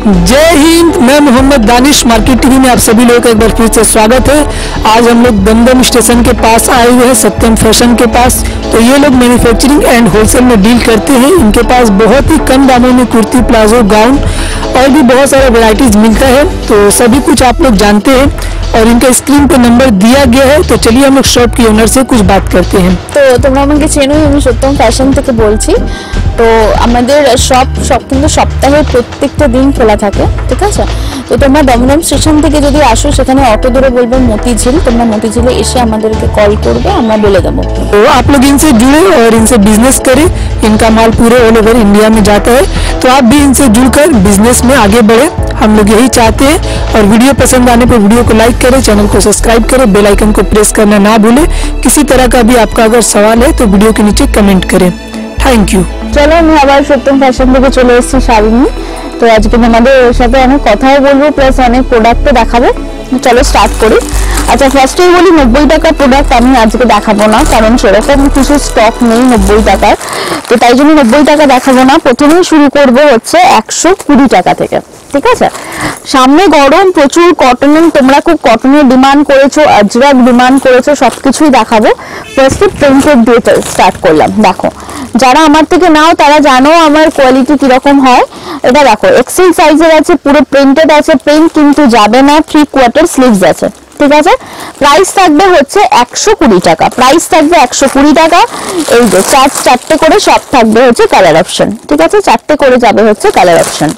जय हिंद। मैं Mohammad Danish, market TV में आप सभी लोगों का एक बार फिर से स्वागत है। आज हम लोग दमदम स्टेशन के पास आए हुए हैं, सत्यम फैशन के पास। तो ये लोग मैन्युफैक्चरिंग एंड होलसेल में डील करते हैं। इनके पास बहुत ही कम दामों में कुर्ती, प्लाजो, गाउन और भी बहुत सारा वेराइटीज मिलता है। तो सभी कुछ आप लोग जानते हैं और इनका स्क्रीन पे नंबर दिया गया है। तो चलिए हम लोग शॉप की ओनर से कुछ बात करते हैं। তো তোমরা আমাকে চেনোই, আমি সত্যম ফ্যাশন থেকে বলছি। তো আমাদের শপ কিন্তু সপ্তাহে প্রত্যেকটা দিন খোলা থাকে, ঠিক আছে। তো তোমরা দমদম স্টেশন থেকে যদি আসো, সেখানে অটো ধরে বলবে মতিঝিল, তোমরা মতিঝিলে এসে আমাদেরকে কল করবে, আমরা বলে দেবো। तो आप लोग इनसे जुड़े और इनसे बिजनेस करें। इनका माल पूरे ऑल ओवर इंडिया में जाता है, तो आप भी इनसे जुड़कर बिजनेस में आगे बढ़े, हम लोग यही चाहते हैं। और वीडियो पसंद आने पर वीडियो को लाइक करें, चैनल को सब्सक्राइब करें, बेल आइकन को प्रेस करना ना भूलें। किसी तरह का भी आपका अगर सवाल है तो वीडियो के नीचे कमेंट करें। Thank you. চলো, আমি আবার সত্যম ফ্যাশন থেকে চলে এসেছি শালিনী। তো আজকে তোমাদের ওর সাথে অনেক কথাও বলবো, প্লাস অনেক প্রোডাক্টও দেখাবো। চলো স্টার্ট করি। আচ্ছা, ফার্স্টেই বলি 90 টাকার প্রোডাক্ট আমি আজকে দেখাবো না, কারণ সেরকম কিছু স্টক নেই 90 টাকার। তো তাই জন্য 90 টাকা দেখাবো না। প্রথমেই শুরু করবো হচ্ছে 120 টাকা থেকে, ঠিক আছে। সামনে গরম, প্রচুর কটনের, তোমরা খুব কটনের ডিমান্ড করেছো, আজরাক ডিমান্ড করেছো, সবকিছুই দেখাবো। ফার্স্টে প্রিন্টেড দিয়ে স্টার্ট করলাম। দেখো, যারা আমার থেকে নাও তারা জানো আমার কোয়ালিটি কিরকম হয়। এটা দেখো, এক্সেল সাইজের আছে, পুরো প্রিন্টেড আছে, প্রিন্ট কিন্তু যাবে না, 3/4 স্লিভস আছে, ঠিক আছে। প্রাইস থাকবে হচ্ছে 120 টাকা, প্রাইস থাকবে 120 টাকা। এই যে চারটে করে সব থাকবে হচ্ছে কালার অপশন, ঠিক আছে, চারটে করে যাবে হচ্ছে কালার অপশন।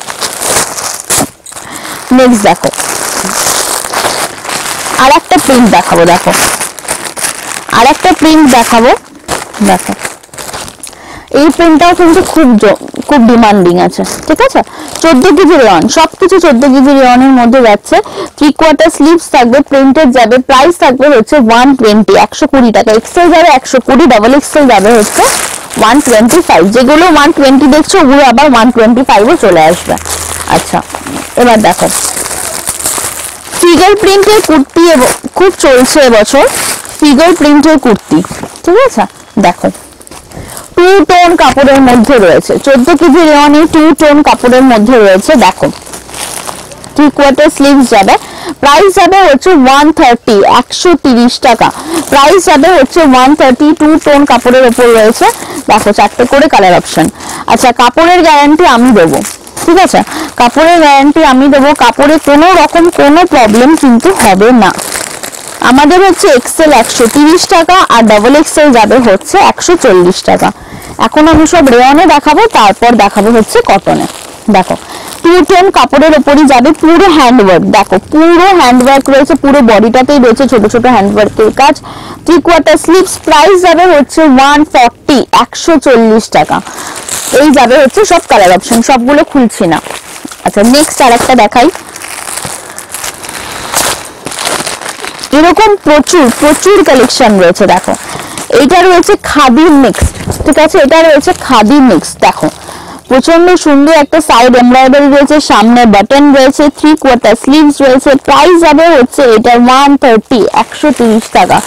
নেক্সট দেখো, আর একটা প্রিন্ট দেখাবো। দেখো, আর একটা প্রিন্ট দেখাবো। দেখো, এই প্রিন্টটাও কিন্তু খুব ডিমান্ডিং আছে, ঠিক আছে। 14 কেজি রেয়ন, সবকিছু 14 কেজি রেয়নের মধ্যে যাচ্ছে। 3/4 স্লিভস থাকবে, প্রিন্টেড যাবে। প্রাইস থাকবে হচ্ছে 120, 120 টাকা। এক্সেল যাবে 120, ডাবল এক্সেল যাবে হচ্ছে 125। যেগুলো 120 দেখছো ওগুলো আবার 125ও চলে আসবে। আচ্ছা, এবার দেখো, ফিগার প্রিন্টের কুর্তি খুব চলছে এবছর, ফিগার প্রিন্টের কুর্তি, ঠিক আছে। দেখো, 2 টোন কাপড়ের মধ্যে রয়েছে, 14 কেজি রেয়নে 2 টোন কাপড়ের মধ্যে রয়েছে। দেখো, 3/4 স্লিভস যাবে। প্রাইস যাবে হচ্ছে 130, 130 টাকা। প্রাইস যাবে হচ্ছে 130, 2 টোন কাপড়ের উপর রয়েছে। দেখো, চারটে করে কালার অপশন। আচ্ছা, কাপড়ের গ্যারান্টি আমি দেবো, ঠিক আছে, কাপড়ের গ্যারান্টি আমি দেবো। কাপড়ে কোনো রকম কোনো প্রবলেম কিন্তু হবে না। আমাদের হচ্ছে এক্সেল 130 টাকা আর ডাবল এক্সেল যাবে হচ্ছে 140 টাকা। এখন আমি সব রেয়নে দেখাবো, তারপর দেখাবো হচ্ছে কটনে। দেখো, 2 টোন কাপড়ের উপরই যাবে, পুরো হ্যান্ডওয়ার্ক। দেখো, পুরো হ্যান্ডওয়ার্ক রয়েছে, পুরো বডিটাতেই রয়েছে ছোট ছোট হ্যান্ডওয়ার্কের কাজ। 3/4 স্লিভস, প্রাইস যাবে হচ্ছে 140, 140 টাকা। এই যাবে হচ্ছে সব কালার অপশন, সবগুলো খুলছি না। আচ্ছা, নেক্সট আর একটা দেখাই। এরকম প্রচুর কালেকশন রয়েছে। দেখো, এইটা রয়েছে খাদি মিক্স, ঠিক আছে, এটা রয়েছে খাদি মিক্স। দেখো, প্রচন্ড সুন্দর একটা সাইড এমব্রয়ডারি রয়েছে, সামনে বাটন রয়েছে, 3/4 স্লিভস রয়েছে। প্রাইস যাবে হচ্ছে এটা 130, 130 টাকা।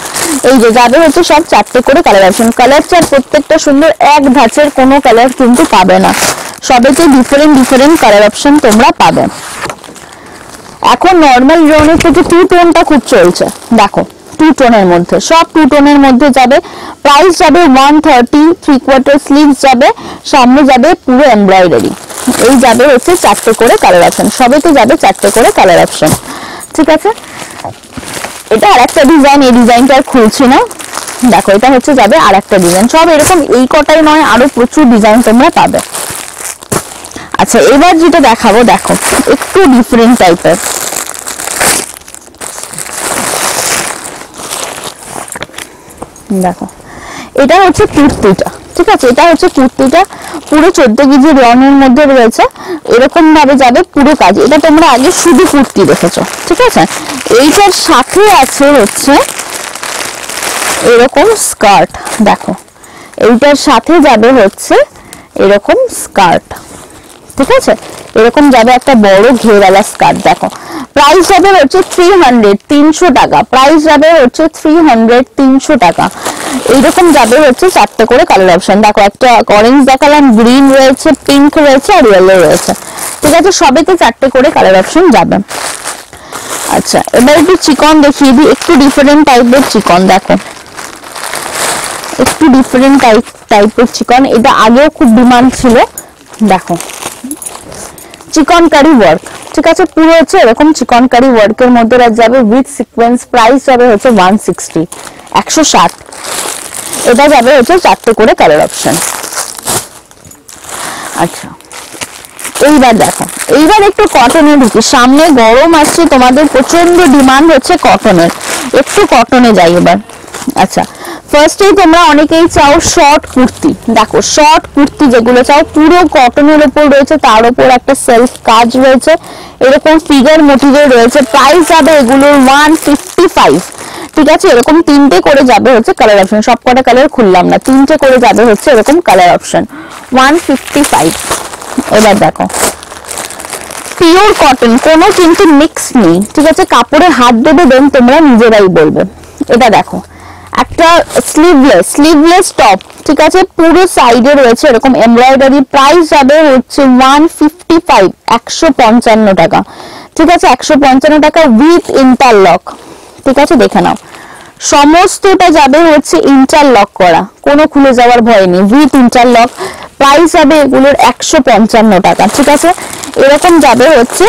এই যে যাবে হচ্ছে সব চারটে করে কালার অপশন। কালার চার্ট প্রত্যেকটা সুন্দর, এক ধাঁচের কোনো কালার কিন্তু পাবে না, সবেতে ডিফারেন্ট কালার অপশন তোমরা পাবে। এখন নর্মাল রেয়নের থেকে 2 টোনটা খুব চলছে। দেখো, 2 টোনের মধ্যে, সব 2 টোনের মধ্যে যাবে। প্রাইস যাবে 130, 3/4 স্লিভস যাবে, সামনে যাবে পুরো এমব্রয়ডারি। এই যাবে হচ্ছে চারটে করে কালার অপশন, সবেতে যাবে চারটে করে কালার অপশন, ঠিক আছে। এটা আর একটা ডিজাইন, এই ডিজাইনটা আর খুলছি না। দেখো, এটা হচ্ছে যাবে আর একটা ডিজাইন। সব এরকম এই কটাই নয়, আরো প্রচুর ডিজাইন তোমরা পাবে। আচ্ছা, এবার যেটা দেখাবো, দেখো, একটু ডিফারেন্ট টাইপের। দেখো, এটা হচ্ছে কুর্তিটা, ঠিক আছে, এটা হচ্ছে কুর্তিটা, পুরো 14 কেজি রেয়নের মধ্যে রয়েছে। এরকম ভাবে যাবে পুরো কাজ। এটা তোমরা আগে শুধু কুর্তি দেখেছো, ঠিক আছে। এইটার সাথে আছে হচ্ছে এরকম স্কার্ট। দেখো, এইটার সাথে যাবে হচ্ছে এরকম স্কার্ট, ঠিক আছে, এরকম যাবে একটা বড় ঘেরওয়ালা স্কার্ট। দেখো, প্রাইস যাবে হচ্ছে 300, 300 টাকা। প্রাইস যাবে হচ্ছে 300, 300 টাকা। এইরকম যাবে হচ্ছে চারটে করে কালার অপশন। দেখো, একটা অরেঞ্জ দেখালাম, গ্রিন রয়েছে, পিঙ্ক রয়েছে আর ইয়েলো রয়েছে। ঠিক আছে, সবেতে 4টে করে কালার অপশন যাবে। আচ্ছা, এবার একটু চিকন দেখিয়ে দিই, একটু ডিফারেন্ট টাইপের চিকন। দেখো একটু ডিফারেন্ট টাইপের চিকন, এটা আগেও খুব ডিমান্ড ছিল। দেখো চিকন কারি ওয়ার্ক, ঠিক আছে, পুরো হচ্ছে এরকম চিকন কারি ওয়ার্কের মধ্যে যাবে উইথ সিকোয়েন্স। প্রাইস যাবে হচ্ছে 160, 160। এটা যাবে হচ্ছে 4টে করে কালার অপশন। আচ্ছা, এইবার দেখো, এইবার একটু কটনে ঢুকি। সামনে গরম আসছে, তোমাদের প্রচন্ড ডিমান্ড হচ্ছে কটনের, একটু কটনে যাই এবার। আচ্ছা, ফার্স্টেই তোমরা অনেকেই চাও শর্ট কুর্তি। দেখো শর্ট কুর্তি যেগুলো চাও পুরো কটনের উপর রয়েছে, তার উপর একটা সেলফ কাজ রয়েছে, এরকম ফিগার মোটিভে রয়েছে। প্রাইস যাবে এগুলোর 155, ঠিক আছে। এরকম 3টে করে যাবে হচ্ছে কালার অপশন, সবকটা কালার খুললাম না, 3টে করে যাবে হচ্ছে এরকম কালার অপশন, 155। এবার দেখো পিওর কটন, কোনো কিন্তু মিক্স নেই, ঠিক আছে। কাপড়ে হাত দেবে দেন তোমরা নিজেরাই বলবে। এটা দেখো একটা স্লিভলেস টপ, ঠিক আছে, পুরো সাইডে রয়েছে এরকম এমব্রয়ডারি। প্রাইস যাবে হচ্ছে 155, 155 টাকা, ঠিক আছে, 155 টাকা উইথ ইন্টারলক, ঠিক আছে। দেখে নাও সমস্তটা যাবে হচ্ছে ইন্টারলক করা, কোনো খুলে যাওয়ার ভয় নেই, উইথ ইন্টারলক। প্রাইস যাবে এগুলোর 155 টাকা, ঠিক আছে। এরকম যাবে হচ্ছে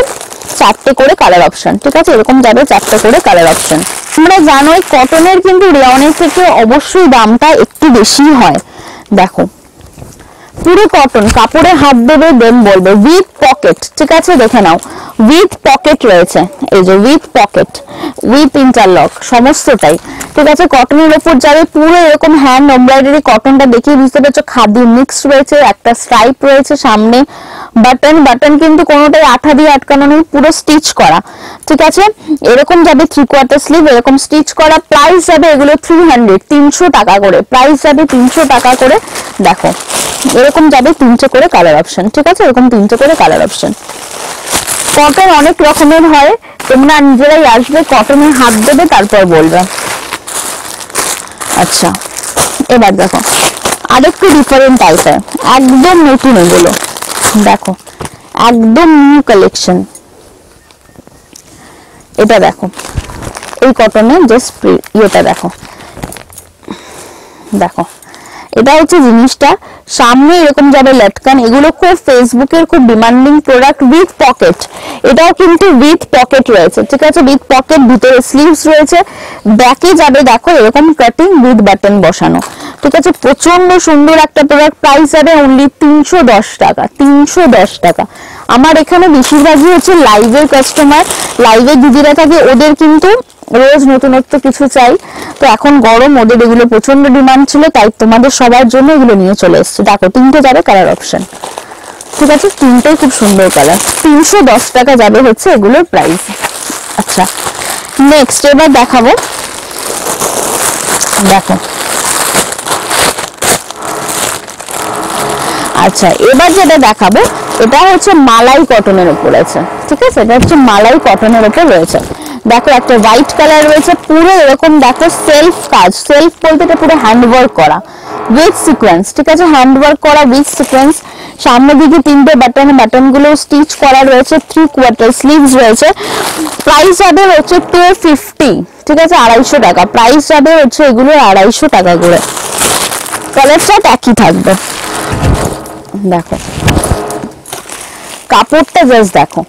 4টে করে কালার অপশন, ঠিক আছে, এরকম যাবে 4টে করে কালার অপশন। তোমরা জানোই কটনের কিন্তু রেয়নের থেকে অবশ্যই দামটা একটু বেশি হয়। দেখো পুরো কটন, কাপড়ে হাত দেবে দেন বলবে, উইথ পকেট, ঠিক আছে। দেখে নাও উইথ পকেট রয়েছে, এই যে উইথ পকেট, উইথ ইন্টারলক, সমস্তটাই, ঠিক আছে। কটনের উপর যাবে পুরো এরকম হ্যান্ড এমব্রয়ডারি। কটনটা দেখে বুঝতে পারছো খাদি মিক্স রয়েছে, একটা স্ট্রাইপ রয়েছে সামনে, বাটন কিন্তু কোনোটাই আঠা দিয়ে আটকানো নেই, পুরো স্টিচ করা, ঠিক আছে। এরকম যাবে 3/4 স্লিভ, এরকম স্টিচ করা। প্রাইস যাবে এগুলো 300 টাকা করে, প্রাইস যাবে 300 টাকা করে। দেখো এরকম যাবে 3টে করে কালার অপশন, ঠিক আছে, এরকম 3টে করে কালার অপশন। কটন অনেক রকমের হয়, তোমরা নিজেরাই আসবে, কটনে হাত দেবে তারপর বলবে। আচ্ছা, এবার দেখো আরেকটু ডিফারেন্ট টাইপের, একদম নতুন এগুলো। দেখো একদম নিউ কালেকশন। এটা দেখো এই কটনের জাস্ট ইয়েটা দেখো, দেখো এটা হচ্ছে জিনিসটা। সামনে এরকম যাবে লটকান, এগুলো খুব ফেসবুকের খুব ডিমান্ডিং প্রোডাক্ট। উইথ পকেট, এটাও কিন্তু উইথ পকেট রয়েছে, ঠিক আছে, উইথ পকেট, ভিতরে স্লিভস রয়েছে। ব্যাকে যাবে দেখো এরকম কাটিং উইথ বাটন বসানো, ঠিক আছে, প্রচন্ড সুন্দর একটা প্রোডাক্ট। প্রাইস যাবে অনলি 310 টাকা, 310 টাকা। আমার এখানে বেশিরভাগই হচ্ছে লাইভের কাস্টমার, লাইভের দিদিরা থাকে, ওদের কিন্তু রোজ নতুনত্ব কিছু চাই, তো এখন গরম, ওদের এগুলো প্রচন্ড ডিমান্ড ছিল, তাই তোমাদের সবার জন্য এগুলো নিয়ে চলে এসেছে। দেখো 3টে যাবে কালার অপশন, ঠিক আছে, 3টেই খুব সুন্দর কালার। 310 টাকা যাবে হচ্ছে এগুলোর প্রাইস। আচ্ছা নেক্সট এবার দেখাবো, দেখো আচ্ছা এবার যেটা দেখাবো এটা হচ্ছে মালাই কটনের উপর আছে, ঠিক আছে, এটা হচ্ছে মালাই কটনের উপর রয়েছে। দেখো একটা হোয়াইট কালার রয়েছে, পুরো এরকম দেখো সেলফ কাজ, সেলফ বলতে এটা পুরো হ্যান্ডওয়ার্ক করা উইথ সিকোয়েন্স, ঠিক আছে, হ্যান্ডওয়ার্ক করা উইথ সিকোয়েন্স। সামনের দিকে 3টে বাটন, বাটনগুলো স্টিচ করা রয়েছে, 3/4 স্লিভস রয়েছে। প্রাইস যাবে হচ্ছে 250, ঠিক আছে, 250 টাকা। প্রাইস যাবে হচ্ছে এগুলো 250 টাকা করে। কালার চার্ট একই থাকবে। দেখো কাপড়টা জাস্ট দেখো,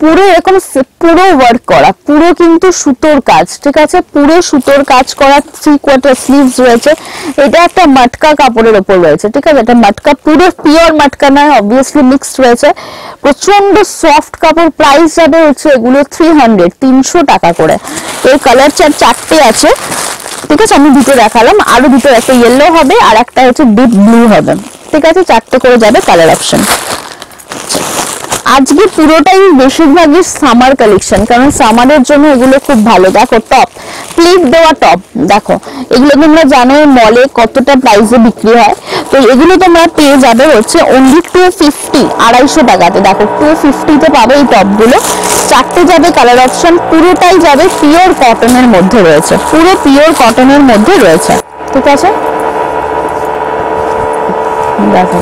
পুরো এরকম পুরো ওয়ার্ক করা, পুরো কিন্তু সুতোর কাজ, ঠিক আছে, পুরো সুতোর কাজ করা। 3/4 স্লিভস রয়েছে। এটা একটা মটকা কাপড়ের উপর রয়েছে, ঠিক আছে, এটা মটকা, পুরো পিওর মটকা নয়, অবভিয়াসলি মিক্সড রয়েছে, প্রচন্ড সফট কাপড়। প্রাইস যাবে হচ্ছে এগুলো 300 টাকা করে। এর কালার চার্ট 4টে আছে, ঠিক আছে, আমি দুটো দেখালাম, আরো দুটো, একটা ইয়েলো হবে আর একটা হচ্ছে ডিপ ব্লু হবে, ঠিক আছে, 4টে করে যাবে কালার অপশন। আজকে পুরোটাই বেশিরভাগই সামার কালেকশন, কারণ সামারের জন্য এগুলো খুব ভালো। দেখো টপ, প্লিট দেওয়া টপ, দেখো এগুলো তোমরা জানো মলে কতটা প্রাইসে বিক্রি হয়, তো এগুলো তোমরা পেয়ে যাবে হচ্ছে অনলি 250, 250 টাকাতে। দেখো 250-তে পাবে এই টপগুলো। 4টে যাবে কালার অপশন, পুরোটাই যাবে পিওর কটনের মধ্যে রয়েছে, পুরো পিওর কটনের মধ্যে রয়েছে, ঠিক আছে। দেখো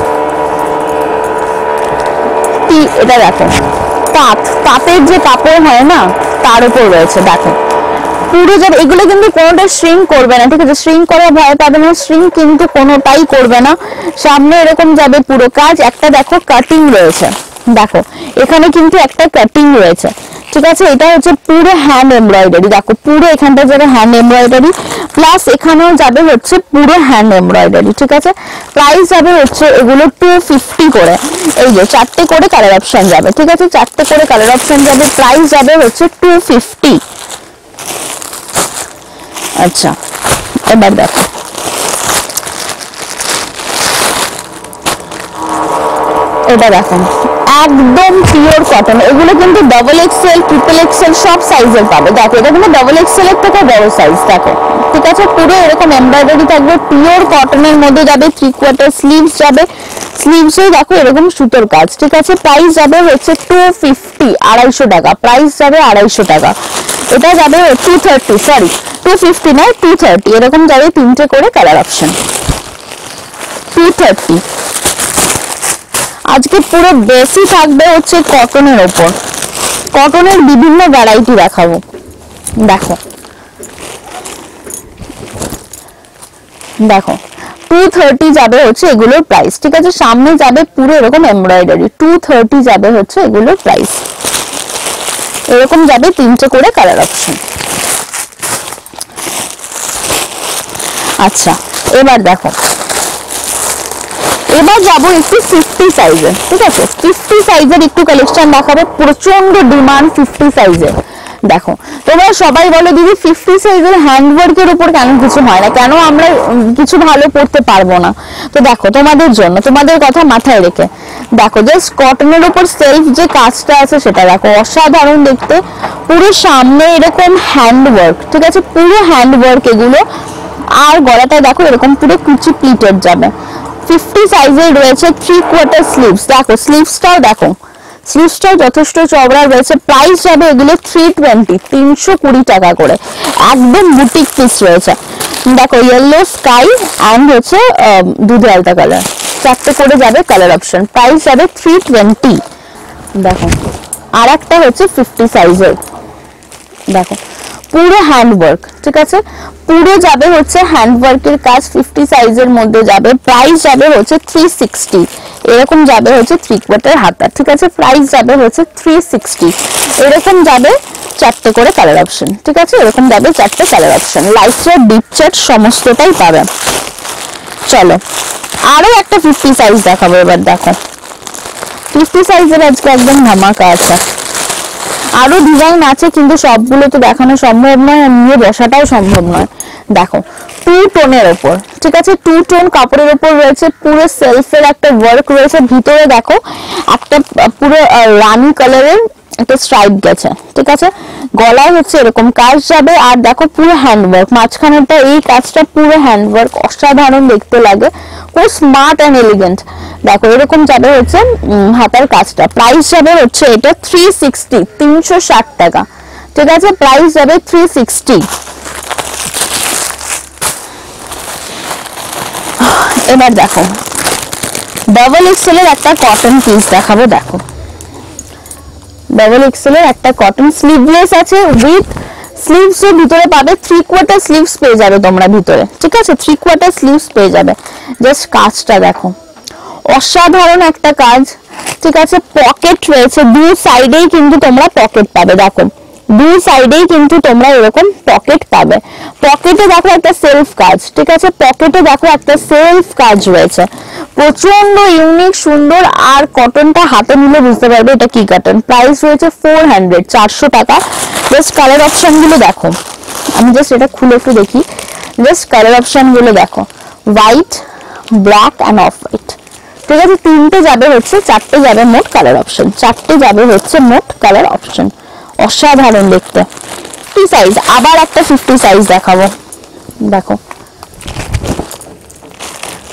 কুর্তি, এটা দেখো তাঁতের যে কাপড় হয় না তার উপর রয়েছে, দেখো পুরো যাবে। এগুলো কিন্তু কোনোটা শ্রিঙ্ক করবে না, ঠিক আছে, শ্রিঙ্ক করার ভয় পাবে না, শ্রিঙ্ক কিন্তু কোনোটাই করবে না। সামনে এরকম যাবে পুরো কাজ, একটা দেখো কাটিং রয়েছে, দেখো এখানে কিন্তু একটা কাটিং রয়েছে, ঠিক আছে। এটা হচ্ছে পুরো হ্যান্ড এমব্রয়ডারি, দেখো পুরো এখানটা যাবে হ্যান্ড এমব্রয়ডারি, প্লাস এখানেও যাবে হচ্ছে পুরো হ্যান্ড এমব্রয়ডারি, ঠিক আছে। প্রাইস যাবে হচ্ছে এগুলো 250 করে, এই যে 4টে করে কালার অপশন যাবে, ঠিক আছে, 4টে করে কালার অপশন যাবে, প্রাইস যাবে হচ্ছে 250। আচ্ছা এবার দেখো এটা, দেখো একদম পিওর কটন, এগুলো কিন্তু ডাবল এক্সেল, ট্রিপল এক্সেল সব সাইজের পাবে, দেখো এটা কিন্তু ডাবল এক্সেল এর থেকে বড় সাইজ, দেখো ঠিক আছে। পুরো এরকম এমব্রয়ডারি থাকবে, পিওর কটনের মধ্যে যাবে, 3/4 স্লিভস যাবে, স্লিভসে দেখো এরকম সুতোর কাজ, ঠিক আছে। প্রাইস যাবে হচ্ছে 250, 250 টাকা, প্রাইস যাবে 250 টাকা। এটা যাবে 230, সরি 250 নয় 230, এরকম যাবে 3টে করে কালার অপশন, 230। আজকে পুরো বেশি থাকবে হচ্ছে কটনের ওপর, কটনের বিভিন্ন ভ্যারাইটি দেখাবো, দেখো দেখো 230 যাবে হচ্ছে এগুলোর প্রাইস, ঠিক আছে। সামনে যাবে পুরো এরকম এমব্রয়ডারি, 230 যাবে হচ্ছে এগুলোর প্রাইস, এরকম যাবে 3টে করে কালার অপশন। আচ্ছা এবার দেখো, এবার যাবো একটু 50 সাইজের, ঠিক আছে, 50 সাইজের একটু কালেকশন দেখাবো, প্রচন্ড ডিমান্ড 50 সাইজের। দেখো তোমরা সবাই বলো দিদি 50 সাইজের হ্যান্ডওয়ার্কের উপর কেন কিছু হয় না, কেন আমরা কিছু ভালো করতে পারবো না? তো দেখো তোমাদের জন্য, তোমাদের কথা মাথায় রেখে দেখো, জাস্ট কটনের উপর সেলফ যে কাজটা আছে সেটা দেখো, অসাধারণ দেখতে, পুরো সামনে এরকম হ্যান্ডওয়ার্ক, ঠিক আছে, পুরো হ্যান্ডওয়ার্ক এগুলো, আর গলাটা দেখো এরকম পুরো কুচি প্লিটেড যাবে। 50 সাইজের রয়েছে 3/4 স্লিভস, দেখো স্লিভসটাও দেখো, স্লিভসটাও যথেষ্ট চওড়া রয়েছে। প্রাইস যাবে এগুলো 320, 320 টাকা করে, একদম বুটিক পিস রয়েছে। দেখো ইয়েলো, স্কাই অ্যান্ড হচ্ছে দুধে আলতা কালার, 4টে করে যাবে কালার অপশন, প্রাইস যাবে 320। দেখো আর একটা হচ্ছে 50 সাইজের, দেখো পুরো হ্যান্ডওয়ার্ক, ঠিক আছে, পুরো যাবে হচ্ছে হ্যান্ডওয়ার্কের কাজ, 50 সাইজের মধ্যে যাবে, প্রাইস যাবে হচ্ছে 360, এরকম যাবে হচ্ছে 3/4 হাতা, ঠিক আছে, প্রাইস যাবে হচ্ছে 360, এরকম যাবে 4টে করে কালার অপশন, ঠিক আছে, এরকম যাবে 4টে colour option, light shade, deep shade সমস্তটাই পাবে। চলো আরো একটা 50 সাইজ দেখাবো, এবার দেখো 50 সাইজের আজকে একদম ধামাকা আছে, আরো ডিজাইন আছে কিন্তু সবগুলো তো দেখানো সম্ভব নয়, নিয়ে বসাটাও সম্ভব নয়। দেখো 2 টোনের ওপর, ঠিক আছে, 2 টোন কাপড়ের ওপর রয়েছে, পুরো সেলফের একটা ওয়ার্ক রয়েছে, ভিতরে দেখো একটা পুরো রানি কালারের একটা স্ট্রাইপ গেছে, ঠিক আছে, গলায় হচ্ছে এরকম কাজ যাবে, আর দেখো পুরো হ্যান্ডওয়ার্ক, মাঝখানেটা এই কাজটা পুরো হ্যান্ডওয়ার্ক, অসাধারণ দেখতে লাগে, খুব স্মার্ট অ্যান্ড এলিগেন্ট। দেখো এরকম যাবে হচ্ছে হাতার কাজটা, প্রাইস যাবে হচ্ছে এটা 360, 360 টাকা, ঠিক আছে, প্রাইস যাবে 360। এবার দেখো ডাবল এক্সেলের একটা কটন পিস দেখাবো, দেখো ডাবল এক্সেলের একটা কটন স্লিভলেস আছে, উইথ স্লিভস এর ভিতরে পাবে 3/4 স্লিভস পেয়ে যাবে তোমরা ভিতরে, ঠিক আছে, 3/4 স্লিভস পেয়ে যাবে। জাস্ট কাজটা দেখো, অসাধারণ একটা কাজ, ঠিক আছে, পকেট রয়েছে, দু সাইডেই কিন্তু তোমরা পকেট পাবে, দেখো দুই সাইডেই কিন্তু তোমরা এরকম পকেট পাবে, পকেটে দেখো একটা সেলফ কাজ, ঠিক আছে, পকেটে দেখো একটা সেলফ কাজ রয়েছে, প্রচন্ড ইউনিক সুন্দর, আর কটনটা হাতে নিলে বুঝতে পারবে এটা কি কটন। প্রাইস রয়েছে 400, 400 টাকা। জাস্ট কালার অপশন গুলো দেখো, আমি জাস্ট এটা খুলে একটু দেখি, জাস্ট কালার অপশন গুলো দেখো, white, black and off white, ঠিক আছে, 3টে যাবে হচ্ছে, 4টে যাবে মোট কালার অপশন, 4টে যাবে হচ্ছে মোট কালার অপশন, অসাধারণ দেখতে। 50 সাইজ, আবার একটা 50 সাইজ দেখাবো, দেখো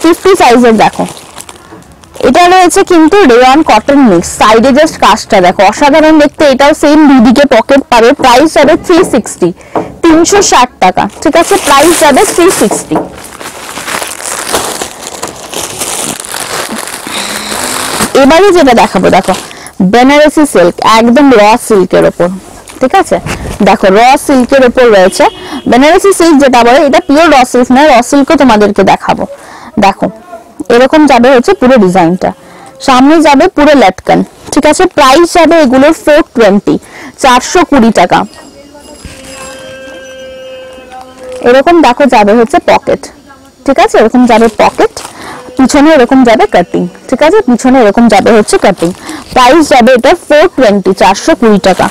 50 সাইজের, দেখো এটা রয়েছে কিন্তু রেয়ন কটন মিক্স, সাইডে জাস্ট কাজটা দেখো, অসাধারণ দেখতে, এটাও সেম দুদিকে পকেট পাবে, প্রাইস যাবে 360, 360 টাকা, ঠিক আছে, প্রাইস যাবে 360। এবারে যেটা দেখাবো, দেখো বেনারসি সিল্ক, একদম র সিল্কের উপর, ঠিক আছে। দেখো র সিল্কের উপর রয়েছে বেনারসি সিল্ক যেটা বলে, এটা পিওর র সিল্ক না, র সিল্কও তোমাদেরকে দেখাবো। দেখো এরকম যাবে হচ্ছে পুরো ডিজাইনটা, সামনে যাবে পুরো লটকন, ঠিক আছে। প্রাইস যাবে এগুলোর 420, 420 টাকা। এরকম দেখো যাবে হচ্ছে পকেট, ঠিক আছে, এরকম যাবে পকেট, পিছনে এরকম যাবে কাটিং, ঠিক আছে, পিছনে এরকম যাবে হচ্ছে কাটিং। প্রাইস যাবে এটা 420, 420 টাকা।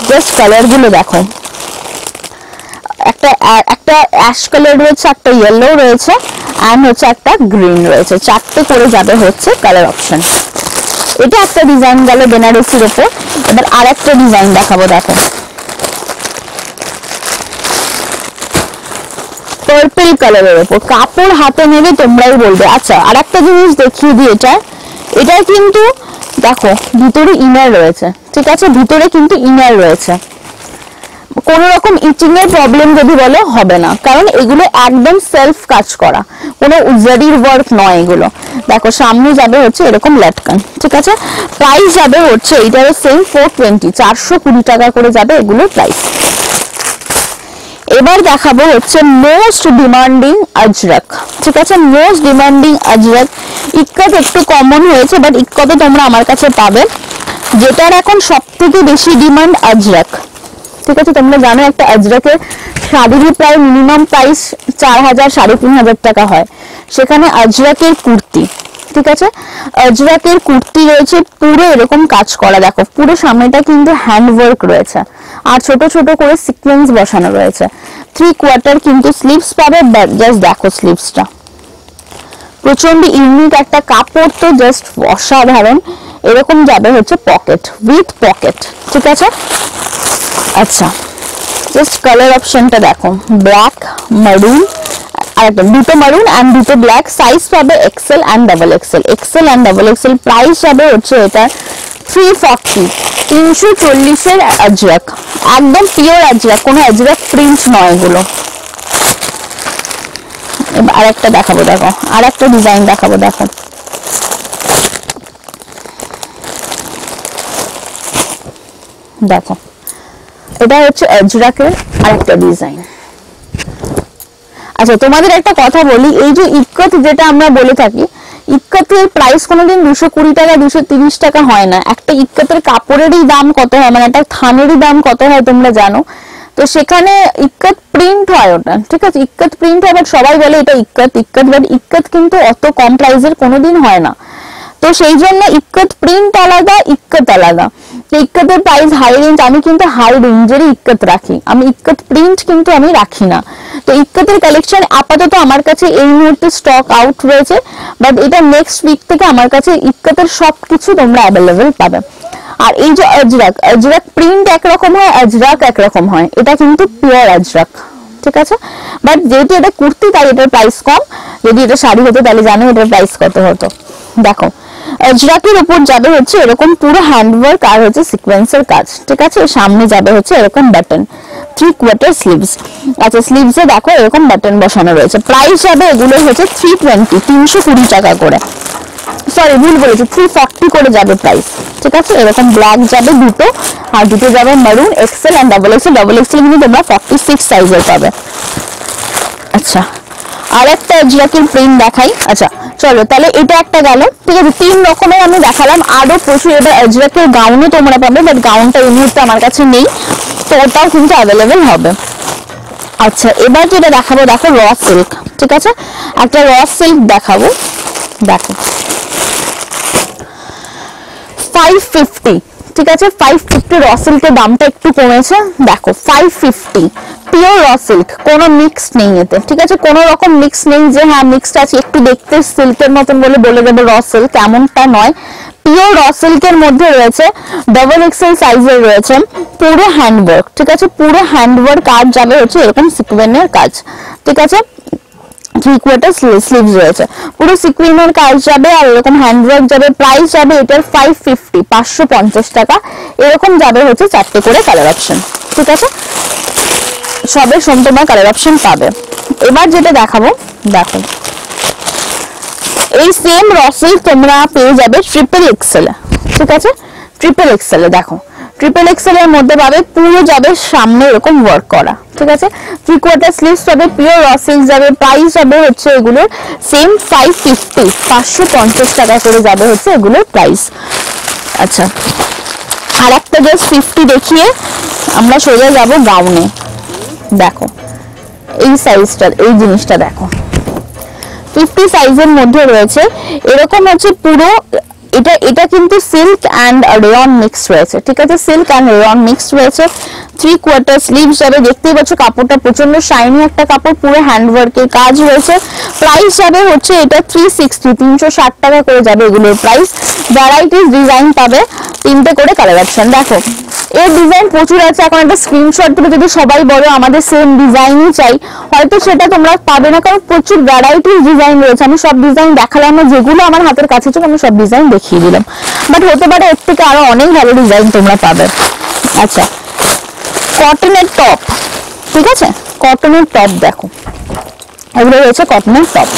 জাস্ট কালার গুলো দেখো, একটা অ্যাশ কালার রয়েছে, একটা ইয়েলো রয়েছে, এন্ড হচ্ছে একটা গ্রিন রয়েছে, চারটে করে যাবে হচ্ছে কালার অপশন। এটা একটা ডিজাইন গেল বেনারসির উপর। এবার আর একটা ডিজাইন দেখাবো, দেখো পার্পল কালারের উপর, কাপড় হাতে নেবে তোমরাই বলবে। আচ্ছা আর একটা জিনিস দেখিয়ে দিই, এটা কিন্তু দেখো ভিতরে ইনার রয়েছে, ঠিক আছে, ভিতরে কিন্তু ইনার রয়েছে। কোন রকম ইচিং এর প্রবলেম যদি বলো হবে না, কারণ এগুলো একদম সেলফ কাজ করা, কোনো জারির ওয়ার্ক নয় এগুলো। দেখো সামনে যাবে হচ্ছে এরকম লটকন, ঠিক আছে। প্রাইস যাবে হচ্ছে এইটারও সেম 420, 420 টাকা করে যাবে এগুলোর প্রাইস। এবার দেখাবো হচ্ছে মোস্ট ডিমান্ডিং আজরাক, ঠিক আছে, মোস্ট ডিমান্ডিং আজরাক। ইক্কত একটু কমন হয়েছে, বাট ইক্কতে তোমরা আমার কাছে পাবে। যেটার এখন সব থেকে বেশি ডিমান্ড আজরাক, ঠিক আছে। তোমরা জানো একটা আজরাকের শাড়ির প্রায় মিনিমাম প্রাইস 4000, 3500 টাকা হয়, সেখানে আজরাকের কুর্তি, ঠিক আছে, আজরাকের কুর্তি রয়েছে পুরো এরকম কাজ করা। দেখো পুরো সামনেটা কিন্তু হ্যান্ড ওয়ার্ক রয়েছে, আর ছোট ছোট করে সিকোয়েন্স বসানো রয়েছে। 3/4 কিন্তু স্লিভস পাবে, জাস্ট দেখো স্লিভসটা প্রচন্ড ইউনিক একটা কাপড়, তো জাস্ট অসাধারণ। এরকম যাবে হচ্ছে পকেট, উইথ পকেট, ঠিক আছে। আচ্ছা জাস্ট কালার অপশনটা দেখো, ব্ল্যাক, মারুন, আর একটা দুটো মারুন এন্ড দুটো ব্ল্যাক। সাইজ পাবে XL and double XL, XL and double XL. Price যাবে হচ্ছে এটা 340, 340 এর আজরাক, একদম পিওর আজরাক, কোনো আজরাক প্রিন্ট নয় এগুলো। আর একটা দেখাবো, দেখো আর একটা ডিজাইন দেখাবো, দেখো দেখো এটা হচ্ছে আজরাকের আরেকটা ডিজাইন। আচ্ছা তোমাদের একটা কথা বলি, এই যে ইক্কত যেটা আমরা বলে থাকি, ইক্কতের প্রাইস কোনোদিন 220 টাকা 230 টাকা হয় না। একটা ইক্কতের কাপড়েরই দাম কত হয়, মানে একটা থানেরই দাম কত হয় তোমরা জানো তো। সেখানে ইক্কত প্রিন্ট হয় ওটা, ঠিক আছে, ইক্কত প্রিন্ট হয়, বাট সবাই বলে এটা ইক্কত ইক্কত, বাট ইক্কত কিন্তু অত কম প্রাইসের কোনোদিন হয় না। তো সেই জন্য ইক্কত প্রিন্ট আলাদা, ইক্কত আলাদা। ইক্কতের প্রাইস হাই রেঞ্জ, আমি কিন্তু হাই রেঞ্জেরই ইক্কত রাখি, আমি ইক্কত প্রিন্ট কিন্তু আমি রাখি না। তো ইক্কতের কালেকশন আপাতত আমার কাছে এই মুহূর্তে স্টক আউট রয়েছে, বাট এটা নেক্সট উইক থেকে আমার কাছে ইক্কতের সবকিছু তোমরা অ্যাভেলেবেল পাবে। আর এই যে আজরাক, আজরাক প্রিন্ট একরকম হয়, আজরাক একরকম হয়, এটা কিন্তু পিওর আজরাক, ঠিক আছে। বাট যেহেতু এটা কুর্তি তাই এটার প্রাইস কম, যদি এটা শাড়ি হতো তাহলে জানো এটার প্রাইস কত হতো। দেখো আজরাকের উপর যাবে হচ্ছে এরকম পুরো হ্যান্ডওয়ার্ক আর হচ্ছে সিকোয়েন্সের কাজ, ঠিক আছে। সামনে যাবে হচ্ছে এরকম বাটন, 3/4 স্লিভস। আচ্ছা স্লিভসে দেখো এরকম বাটন বসানো রয়েছে। প্রাইস যাবে এগুলো হচ্ছে 320, 320 টাকা করে, সরি ভুল বলেছি, 340 করে যাবে প্রাইস, ঠিক আছে। এরকম ব্ল্যাক যাবে দুটো, আর দুটো যাবে maroon, XL and double XL. Double XL কিন্তু তোমরা 46 সাইজের পাবে। আচ্ছা আর একটা আজরাকের প্রিন্ট দেখাই। আচ্ছা চলো তাহলে এটা একটা গেল, ঠিক আছে, 3 রকমের আমি দেখালাম, আরো প্রচুর। এবার আজরাকের গাউনও তোমরা পাবে, বাট গাউনটা এই মুহূর্তে আমার কাছে নেই, তো ওটাও কিন্তু অ্যাভেলেবেল হবে। আচ্ছা এবার যেটা দেখাবো, দেখো র সিল্ক, ঠিক আছে, একটা র সিল্ক দেখাবো। দেখো 550, ঠিক আছে, 550 র সিল্কের দামটা একটু কমেছে। দেখো 550 পিওর র সিল্ক, কোনো মিক্স নেই এতে, ঠিক আছে, কোনো রকম মিক্স নেই যে হ্যাঁ মিক্সড আছে একটু দেখতে সিল্কের মতন বলে দেবো র সিল্ক, এমনটা নয়। পিওর র সিল্কের মধ্যে রয়েছে ডাবল এক্সেল সাইজের রয়েছে, পুরো হ্যান্ডওয়ার্ক, ঠিক আছে, পুরো হ্যান্ডওয়ার্ক কাজ যাবে হচ্ছে এরকম সিকোয়েন্সের কাজ, ঠিক আছে। 3/4 স্লিভস রয়েছে, পুরো সিকোয়েন্সের কাজ যাবে, আর এরকম হ্যান্ডওয়ার্ক যাবে। প্রাইস যাবে এটার 550, 550 টাকা। এরকম যাবে হচ্ছে 4টে করে কালার অপশন, ঠিক আছে, সবে তোমরা কালার অপশন পাবে। এবার যেটা দেখাবো, দেখো এই সেম র সিল্ক তোমরা পেয়ে যাবে ট্রিপল এক্সেল, ঠিক আছে, ট্রিপল এক্সেল এ দেখো, ট্রিপল এক্সেল এর মধ্যে পাবে পুরো যাবে সামনে এরকম ওয়ার্ক করা, ঠিক আছে। 3/4 স্লিভস পাবে, পিওর র সিল্ক যাবে। প্রাইস হবে হচ্ছে এগুলোর সেম 550 টাকা করে যাবে হচ্ছে এগুলোর প্রাইস। আচ্ছা, আর একটা জাস্ট 50 দেখিয়ে আমরা সোজা যাব গাউনে। দেখো এই সাইজটা, এই জিনিসটা দেখো 50 সাইজের মধ্যে রয়েছে, এরকম হচ্ছে পুরো। এটা কিন্তু সিল্ক অ্যান্ড রেয়ন মিক্স রয়েছে, ঠিক আছে, সিল্ক অ্যান্ড রেয়ন মিক্স রয়েছে। 3/4 স্লিভস যাবে, দেখতেই পাচ্ছ কাপড়টা প্রচন্ড শাইনি একটা কাপড়, পুরো হ্যান্ডওয়ার্কের কাজ রয়েছে। প্রাইস যাবে হচ্ছে এটা 360 টাকা করে যাবে এগুলোর প্রাইস। ভ্যারাইটিস ডিজাইন পাবে, 3টে করে কালার অপশন। দেখো এর ডিজাইন প্রচুর আছে, এখন একটা স্ক্রিনশট তুলে যদি সবাই বলো আমাদের সেম ডিজাইনই চাই, হয়তো সেটা তোমরা পাবে না, কারণ প্রচুর ভ্যারাইটিস ডিজাইন রয়েছে। আমি সব ডিজাইন দেখালাম না, যেগুলো আমার হাতের কাছে ছিল আমি সব ডিজাইন দেখিয়ে দিলাম, বাট হতে পারে এর থেকে আরো অনেক ভালো ডিজাইন তোমরা পাবে। আচ্ছা, কটনের টপ, ঠিক আছে, কটনের টপ দেখো, এগুলো রয়েছে কটনের টপ,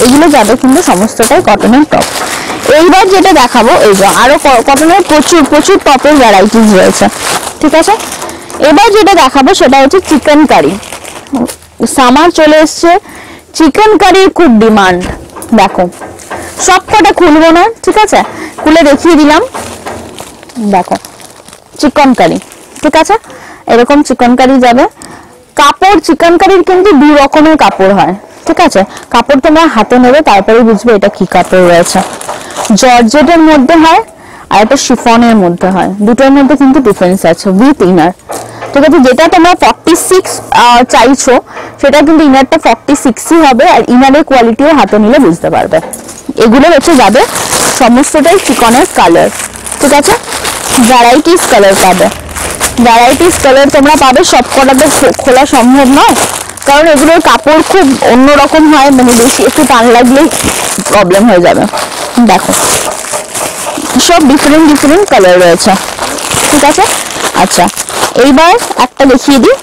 এগুলো যাবে কিন্তু সমস্তটাই কটনের টপ। এইবার যেটা দেখাবো, এই যে আরো কটনের প্রচুর প্রচুর টপের ভ্যারাইটিস রয়েছে, ঠিক আছে। এবার যেটা দেখাবো সেটা হচ্ছে চিকেন কারি। সামার চলে এসছে, চিকেন কারির খুব ডিমান্ড। দেখো সব কটা খুলবো না, ঠিক আছে, খুলে দেখিয়ে দিলাম। দেখো চিকেন কারি, ঠিক আছে, এরকম চিকেন কারি যাবে। কাপড় চিকেন কারির কিন্তু 2 রকমের কাপড় হয়, ঠিক আছে। কাপড় তোমরা হাতে নেবে, তারপরে বুঝবে এটা কি কাপড় রয়েছে। জর্জেটের মধ্যে হয় আর একটা শিফনের মধ্যে হয়, দুটোর মধ্যে কিন্তু ডিফারেন্স আছে। উইথ ইনার, ঠিক আছে, যেটা তোমরা 46 চাইছো সেটা কিন্তু ইনারটা 46ই হবে, আর ইনারের কোয়ালিটিও হাতে নিলে বুঝতে পারবে। এগুলো হচ্ছে যাবে সমস্তটাই চিকনের কালার, ঠিক আছে। ভ্যারাইটিস কালার পাবে, ভ্যারাইটিস কালার তোমরা পাবে, সব কটাতে খোলা সম্ভব নয়, কারণ এগুলোর কাপড় খুব অন্যরকম হয়, মানে বেশি একটু টান লাগলেই প্রবলেম হয়ে যাবে। দেখো সব ডিফারেন্ট ডিফারেন্ট কালার রয়েছে, ঠিক আছে। আচ্ছা, এইবার একটা দেখিয়ে দিই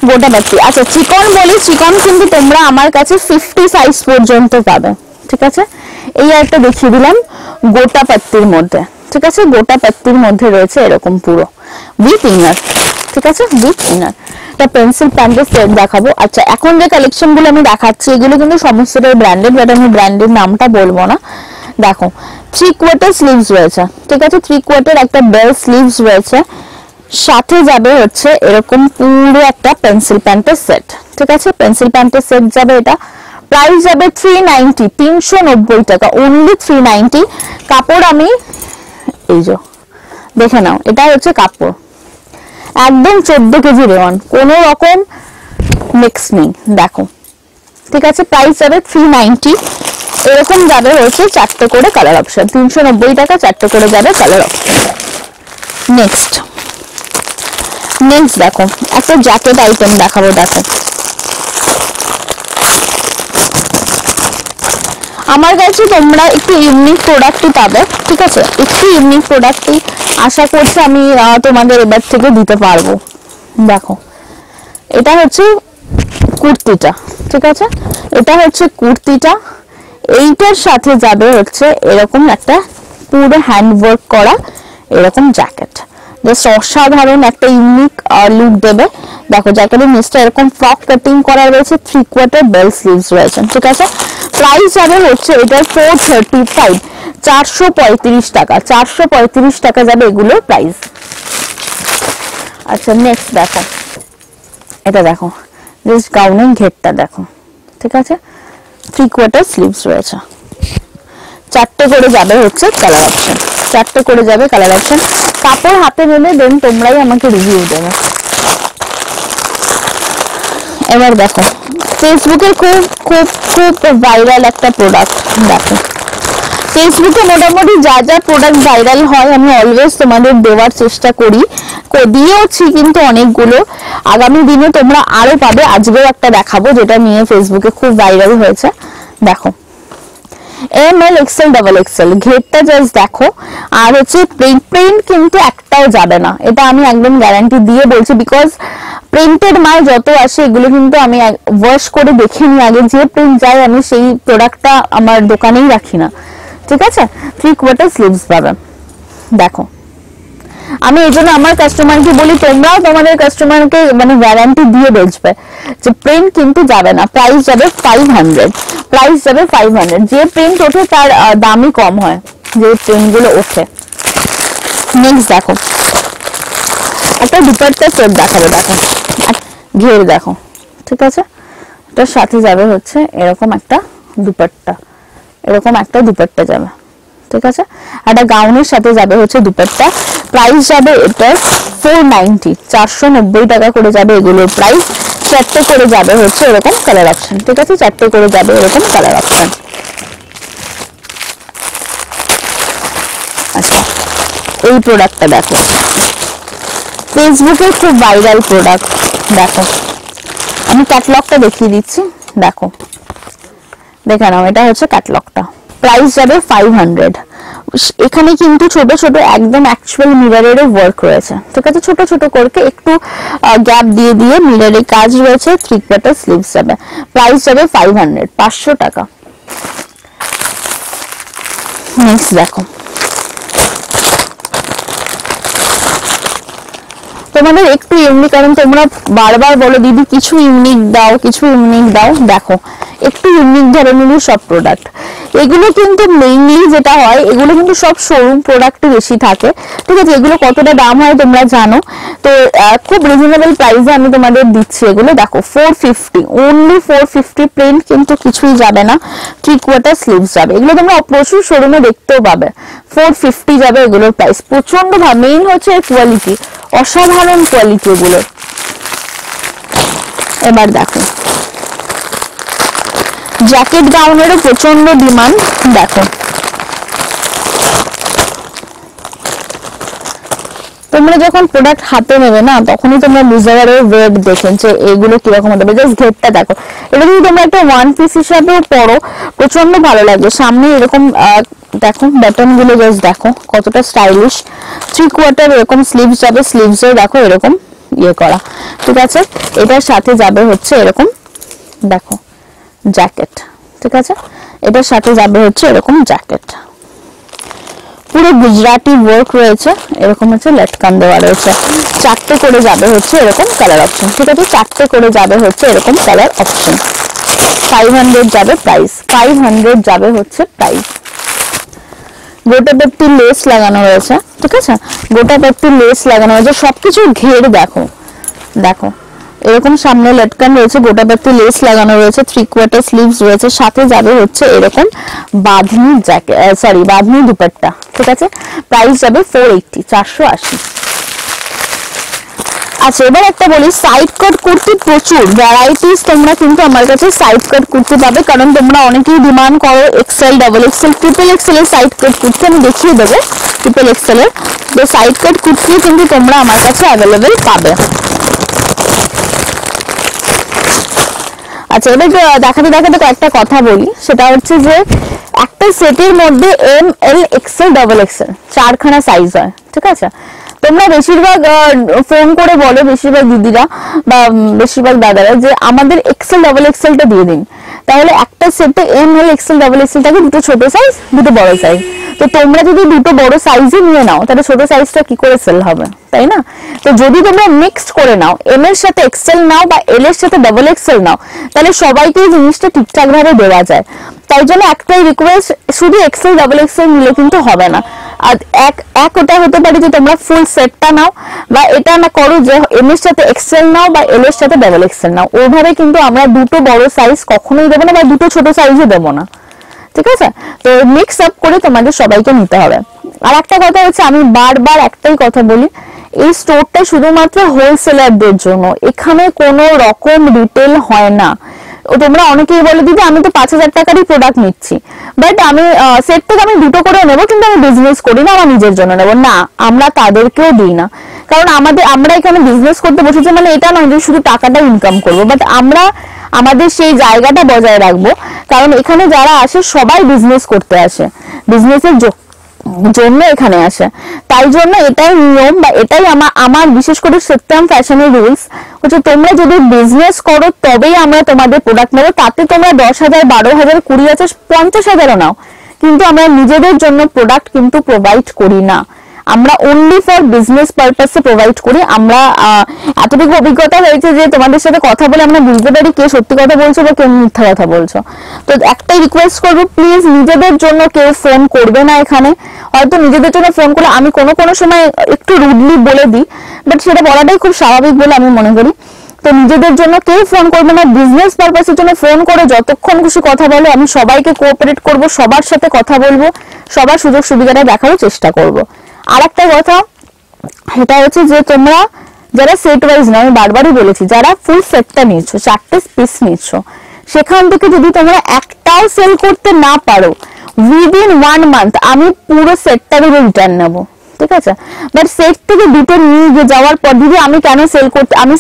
গোটা পাত্তি। আচ্ছা, চিকন বলি, চিকন কিন্তু তোমরা আমার কাছে 50 সাইজ পর্যন্ত পাবে, ঠিক আছে। এই একটা দেখিয়ে দিলাম গোটা পাত্তির মধ্যে, ঠিক আছে, গোটা পাত্তির মধ্যে রয়েছে এরকম পুরো উইথ ইনার, ঠিক আছে, উইথ ইনার। এটা পেন্সিল প্যান্টের সেট দেখাবো। আচ্ছা, এখন যে কালেকশন গুলো আমি দেখাচ্ছি এগুলো কিন্তু সমস্তটাই ব্র্যান্ডেড, বাট আমি ব্র্যান্ডের নামটা বলবো না। দেখো 3/4 স্লিভস রয়েছে, ঠিক আছে, 3/4 একটা বেল স্লিভস রয়েছে, সাথে যাবে হচ্ছে এরকম পুরো একটা পেন্সিল প্যান্টের সেট, ঠিক আছে, পেন্সিল প্যান্টের সেট যাবে। এটা প্রাইস যাবে 390 টাকা, অনলি 390। কাপড় আমি এই যে দেখে নাও, এটা হচ্ছে কাপড় একদম 14 কেজি রেওয়ান, কোনো রকম মিক্স নেই, দেখো, ঠিক আছে। প্রাইস যাবে 390, এরকম যাবে হচ্ছে 4টে করে কালার অপশন, 390 টাকা 4টে করে যাবে কালার অপশন। নেক্সট দেখো একটা জ্যাকেট আইটেম দেখাবো। দেখো আমার কাছে তোমরা একটু ইউনিক প্রোডাক্টই পাবে, ঠিক আছে, একটু ইউনিক প্রোডাক্টই আশা করছি আমি তোমাদের এবার থেকে দিতে পারবো। দেখো এটা হচ্ছে কুর্তিটা, ঠিক আছে, এটা হচ্ছে কুর্তিটা, এইটার সাথে যাবে হচ্ছে এরকম একটা পুরো হ্যান্ডওয়ার্ক করা এরকম জ্যাকেট, জাস্ট অসাধারণ একটা ইউনিক লুক দেবে। দেখো জ্যাকেটের নিচটা এরকম ফ্রক কাটিং করা রয়েছে, 3/4 বেল স্লিভস রয়েছে, ঠিক আছে। প্রাইস যাবে হচ্ছে এটার 435, 435 টাকা, 435 টাকা যাবে এগুলোর প্রাইস। আচ্ছা, নেক্সট দেখো, এটা দেখো জাস্ট গাউনের ঘেরটা দেখো, ঠিক আছে, 3/4 স্লিভস রয়েছে, 4টে করে যাবে হচ্ছে কালার অপশন, 4টে করে যাবে কালার অপশন। কাপড় হাতে নিলে দেন তোমরাই আমাকে রিভিউ দেবে। এবার দেখো ফেসবুকে খুব খুব খুব ভাইরাল একটা প্রোডাক্ট। দেখো ফেসবুকে মোটামুটি যা যা প্রোডাক্ট ভাইরাল হয় আমি অলওয়েজ তোমাদের দেওয়ার চেষ্টা করি, দিয়েওছি কিন্তু অনেকগুলো। আগামী দিনে তোমরা আরো পাবে, আজকেও একটা দেখাবো যেটা নিয়ে ফেসবুকে খুব ভাইরাল হয়েছে। দেখো ML XL XXL ঘেরটা জাস্ট দেখো, আর হচ্ছে প্রিন্ট কিন্তু একটাও যাবে না, এটা আমি একদম গ্যারান্টি দিয়ে বলছি, বিকজ প্রিন্টেড মাল যত আসে এগুলো কিন্তু আমি ওয়াশ করে দেখে নিই আগে, যে প্রিন্ট যায় আমি সেই প্রোডাক্টটা আমার দোকানেই রাখি না, ঠিক আছে, 3/4 স্লিভস পাবে। দেখো আমি এই জন্য আমার কাস্টমারকে বলি তোমরাও তোমাদের কাস্টমারকে মানে গ্যারান্টি দিয়ে বেচবে যে প্রিন্ট কিন্তু যাবে না। প্রাইস যাবে 500, প্রাইস যাবে 500। যে প্রিন্ট ওঠে তার দামই কম হয়, যে প্রিন্ট গুলো ওঠে। নেক্সট দেখো একটা দুপাট্টা সেট দেখাবো। দেখো ঘের দেখো, ঠিক আছে, এটার সাথে যাবে হচ্ছে এরকম একটা দুপাট্টা, এরকম একটা দুপাট্টা যাবে, ঠিক আছে। একটা গাউনের সাথে যাবে হচ্ছে দুপাট্টা। প্রাইস যাবে এটার 490, 490 টাকা করে যাবে এগুলোর প্রাইস। চারটে করে যাবে হচ্ছে এরকম কালার অপশন, ঠিক আছে, চারটে করে যাবে এরকম কালার অপশন। আচ্ছা এই প্রোডাক্টটা দেখো, ফেসবুকের খুব ভাইরাল প্রোডাক্ট। দেখো আমি ক্যাটালগটা দেখিয়ে দিচ্ছি, দেখো দেখে নাও, এটা হচ্ছে ক্যাটালগটা। প্রাইস যাবে 500। এখানে কিন্তু ছোট ছোট একদম অ্যাকচুয়াল মিররের ওয়ার্ক রয়েছে, ঠিক আছে, ছোট ছোট করে একটু গ্যাপ দিয়ে দিয়ে মিররের কাজ রয়েছে। 3/4 স্লিভস যাবে। প্রাইস যাবে 500, 500 টাকা। নেক্সট দেখো তোমাদের একটু ইউনিক, কারণ তোমরা বারবার বলো দিদি কিছু ইউনিক দাও, কিছু ইউনিক দাও। দেখো একটু ইউনিক ধরনেরই সব প্রোডাক্ট। এগুলো কিন্তু মেইনলি যেটা হয়, এগুলো কিন্তু সব শোরুম প্রোডাক্ট বেশি থাকে, ঠিক আছে। এগুলো কতটা দাম হয় তোমরা জানো, তো খুব রিজনেবল প্রাইসে আমি তোমাদের দিচ্ছি এগুলো। দেখো 450, অনলি 450। প্রিন্ট কিন্তু কিছুই যাবে না, 3/4 স্লিভস যাবে। এগুলো তোমরা প্রচুর শোরুমে দেখতেও পাবে। 450 যাবে এগুলোর প্রাইস। প্রচন্ড মেইন হচ্ছে কোয়ালিটি, অসাধারণ কোয়ালিটি এগুলো। এবার দেখো জ্যাকেট গাউনেরও প্রচন্ড ডিমান্ড। দেখো তোমরা যখন প্রোডাক্ট হাতে নেবে না, তখনই তোমরা বুঝতে পারবে ওয়েট দেখেন যে এগুলো কিরকম হতে পারে। জাস্ট ঘেরটা দেখো, এটা যদি তোমরা একটা ওয়ান পিস হিসাবেও পরো প্রচন্ড ভালো লাগবে। সামনে এরকম দেখো বাটন গুলো, জাস্ট দেখো কতটা স্টাইলিশ। 3/4 এরকম স্লিভস যাবে, স্লিভস এ দেখো এরকম ইয়ে করা, ঠিক আছে। এটার সাথে যাবে হচ্ছে এরকম দেখো জ্যাকেট, ঠিক আছে, এটার সাথে যাবে হচ্ছে এরকম জ্যাকেট। পুরো গুজরাটি ওয়ার্ক রয়েছে, এরকম হচ্ছে লটকান দেওয়া রয়েছে। চারটে করে যাবে হচ্ছে এরকম কালার অপশন, ঠিক আছে, চারটে করে যাবে হচ্ছে এরকম কালার অপশন। 500 যাবে প্রাইস, 500 যাবে হচ্ছে প্রাইস। গোটা পেপটি লেস লাগানো রয়েছে, ঠিক আছে, গোটা পেপটি লেস লাগানো রয়েছে। সবকিছু ঘের দেখো, দেখো এরকম সামনে লটকান রয়েছে, গোটা পেপটি লেস লাগানো রয়েছে। 3/4 স্লিভস রয়েছে, সাথে যাবে হচ্ছে এরকম বাঁধনি জ্যাকেট, সরি বাঁধনি দুপাট্টা, ঠিক আছে। প্রাইস যাবে 480, 480। আচ্ছা এবার একটা বলি, সাইড কাট কুর্তি প্রচুর ভ্যারাইটিস তোমরা কিন্তু আমার কাছে সাইড কাট কুর্তি পাবে, কারণ তোমরা অনেকেই ডিমান্ড করো XL, double XL, triple XL এর সাইড কাট কুর্তি আমি দেখিয়ে দেবো। ট্রিপল এক্সেল এর তো সাইড কাট কুর্তি কিন্তু তোমরা আমার কাছে অ্যাভেলেবেল পাবে। আচ্ছা এবার দেখাতে দেখাতে কয়েকটা কথা বলি, সেটা হচ্ছে যে একটা সেটের মধ্যে এম, এল, এক্সেল, ডাবল এক্সেল 4খানা সাইজ হয়, ঠিক আছে। তোমরা বেশিরভাগ ফোন করে বলো, বেশিরভাগ দিদিরা বা বেশিরভাগ দাদারা, যে আমাদের এক্সেল ডাবল এক্সেলটা দিয়ে দিন। তাহলে একটা সেটে এম, এল, এক্সেল, ডাবল এক্সেল থাকে, দুটো ছোট সাইজ দুটো বড় সাইজ। তো তোমরা যদি দুটো বড় সাইজে নিয়ে নাও তাহলে ছোট সাইজটা কি করে সেল হবে, তাই না? তো যদি তোমরা মিক্সড করে নাও, এম এর সাথে এক্সেল নাও বা এল এর সাথে ডাবল এক্সেল নাও, তাহলে সবাইকে জিনিসটা ঠিকঠাক ভাবে দেওয়া যায়। তাই জন্য একটাই রিকোয়েস্ট, শুধু এক্সেল ডাবল এক্সেল নিলে কিন্তু হবে না। আর এক ওটা হতে পারে যে তোমরা ফুল সেটটা নাও, বা এটা না করো যে এম এর সাথে এক্সেল নাও বা এল এর সাথে ডাবল এক্সেল নাও। ওইভাবে কিন্তু আমরা দুটো বড় সাইজ কখনোই দেবো না, বা দুটো ছোট সাইজও দেবো না, ঠিক আছে। তো মিক্স আপ করে তোমাদের সবাইকে নিতে হবে। আর একটা কথা হচ্ছে, আমি বারবার একটাই কথা বলি, এই স্টোরটা শুধুমাত্র হোলসেলারদের জন্য, এখানে কোনো রকম রিটেল হয় না। তোমরা অনেকেই বলে দিদি আমি তো 5000 টাকারই প্রোডাক্ট নিচ্ছি, বাট আমি সেট থেকে আমি দুটো করে নেবো, কিন্তু আমি বিজনেস করি না, আমার নিজের জন্য নেবো না। আমরা তাদেরকেও দিই না, কারণ আমরা এখানে বিজনেস করতে বসেছি মানে এটা নয় যে শুধু টাকাটা ইনকাম করবো, বাট আমরা আমাদের সেই জায়গাটা বজায় রাখবো। কারণ এখানে যারা আসে সবাই বিজনেস করতে আসে, বিজনেসের জন্য এখানে আসে। তাই জন্য এটাই নিয়ম, বা এটাই আমার বিশেষ করে সত্যম ফ্যাশনের রুলস হচ্ছে, তোমরা যদি বিজনেস করো তবেই আমরা তোমাদের প্রোডাক্ট নেবো। তাতে তোমরা 10,000, 12,000, 20,000, 50,000ও নাও, কিন্তু আমরা নিজেদের জন্য প্রোডাক্ট কিন্তু প্রোভাইড করি না, আমরা অনলি ফর বিজনেস পারপাসে প্রোভাইড করি। আমরা এতটুকু অভিজ্ঞতা হয়েছে যে তোমাদের সাথে কথা বলে আমরা বুঝতে পারি কে সত্যি কথা বলছো বা কে মিথ্যা কথা বলছো। তো একটাই রিকোয়েস্ট করবো, প্লিজ নিজেদের জন্য কেউ ফোন করবে না এখানে। হয়তো নিজেদের জন্য ফোন করলে আমি কোনো সময় একটু রুডলি বলে দিই, বাট সেটা বলাটাই খুব স্বাভাবিক বলে আমি মনে করি। তো নিজেদের জন্য কেউ ফোন করবে না, বিজনেস পারপাসের জন্য ফোন করে যতক্ষণ খুশি কথা বলো। আমি সবাইকে কোঅপারেট করব, সবার সাথে কথা বলবো, সবার সুযোগ সুবিধাটা দেখারও চেষ্টা করব। আর একটা কথা এটা হচ্ছে যে তোমরা যারা সেট ওয়াইজ না, আমি বারবারই বলেছি, যারা ফুল সেটটা নিচ্ছ, 4টে পিস নিচ্ছ, সেখান থেকে যদি তোমরা একটাও সেল করতে না পারো উইদিন 1 মান্থ আমি পুরো সেটটাকে রিটার্ন নেবো, ঠিক আছে? বাট সেট থেকে দুটো নিয়ে যাওয়ার পর দিদি আমি কেন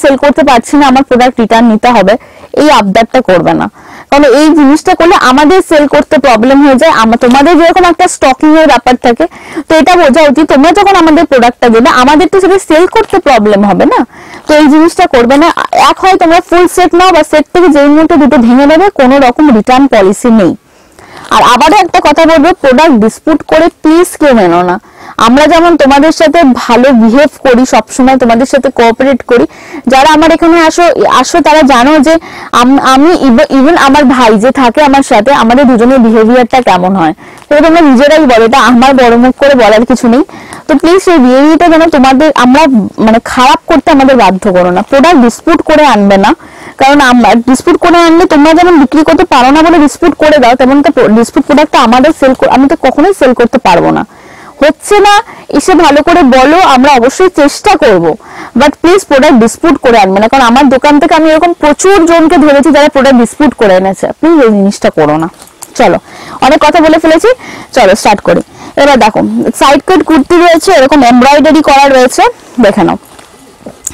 সেল করতে পারছি না, আমার প্রোডাক্ট রিটার্ন নিতে হবে, এই আবদারটা করবে না। কারণ এই জিনিসটা করলে আমাদের সেল করতে প্রবলেম হয়ে যায়। তোমাদের যেরকম একটা স্টকিং এর ব্যাপার থাকে, তো এটা বোঝা উচিত তোমরা যখন আমাদের প্রোডাক্টটা দেবে আমাদের তো সেটা সেল করতে প্রবলেম হবে না। তো এই জিনিসটা করবে না। এক হয় তোমরা ফুল সেট নাও, বা সেট থেকে যেই মুহূর্তে দুটো ভেঙে দেবে, কোনো রকম রিটার্ন পলিসি নেই। আর আবারও একটা কথা বলবো, প্রোডাক্ট ডিসপুট করে প্লিজ কেউ মেনো না। আমরা যেমন তোমাদের সাথে ভালো বিহেভ করি, সবসময় তোমাদের সাথে কোঅপারেট করি, যারা আমার এখানে আসো তারা জানো যে আমি ইভেন আমার ভাই যে থাকে আমার সাথে, আমাদের দুজনের বিহেভিয়ারটা কেমন হয় সেটা তোমরা নিজেরাই বলো, এটা আমার বড় মুখ করে বলার কিছু নেই। তো প্লিজ সেই বিহেভিয়ারটা যেন তোমাদের আমরা মানে খারাপ করতে আমাদের বাধ্য করো না। প্রোডাক্ট ডিসপুট করে আনবে না, কারণ আমরা ডিসপুট করে আনলে তোমরা যেমন বিক্রি করতে পারো না বলে ডিসপুট করে দাও, তেমন তো ডিসপুট প্রোডাক্টটা আমাদের আমি তো কখনোই সেল করতে পারবো না। হচ্ছে না এসে ভালো করে বলো, আমরা অবশ্যই চেষ্টা করব, বাট প্লিজ প্রোডাক্ট ডিসপুট করে আনবে না। কারণ আমার দোকান থেকে আমি এরকম প্রচুর জনকে ধরেছি যারা প্রোডাক্ট ডিসপুট করে এনেছে। প্লিজ এই জিনিসটা করো না। চলো, অনেক কথা বলে ফেলেছি, চলো স্টার্ট করি। এবার দেখো, সাইড কাট কুর্তি রয়েছে, এরকম এমব্রয়ডারি করা রয়েছে, দেখে নাও,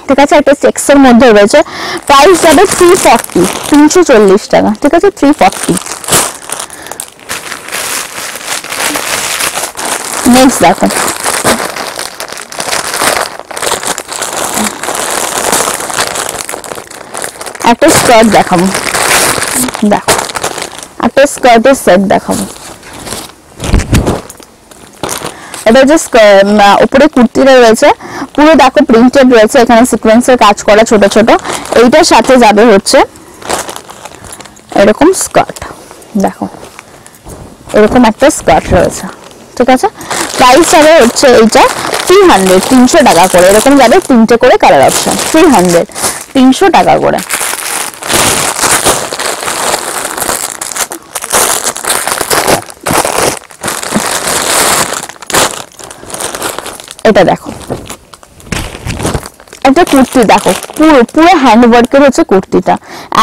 ঠিক আছে? একটা চেক্সের মধ্যে রয়েছে, প্রাইস যাবে 340 টাকা, ঠিক আছে? 340। নেক্সট দেখো, একটা স্কার্ট দেখাবো, দেখো একটা স্কার্টের সেট দেখাবো। এটা যে উপরে কুর্তিটা রয়েছে পুরো দেখো প্রিন্টেড রয়েছে, এখানে সিকোয়েন্সের কাজ করা ছোট ছোট। এইটার সাথে যাবে হচ্ছে এরকম স্কার্ট, দেখো এরকম একটা স্কার্ট রয়েছে, ঠিক আছে? প্রাইস যাবে হচ্ছে এইটা 300 টাকা করে, এরকম যাবে 3টে করে কালার অপশন, 300 টাকা করে। এটা দেখো একটা কুর্তি, দেখো পুরো হ্যান্ডওয়ার্কের হচ্ছে কুর্তিটা,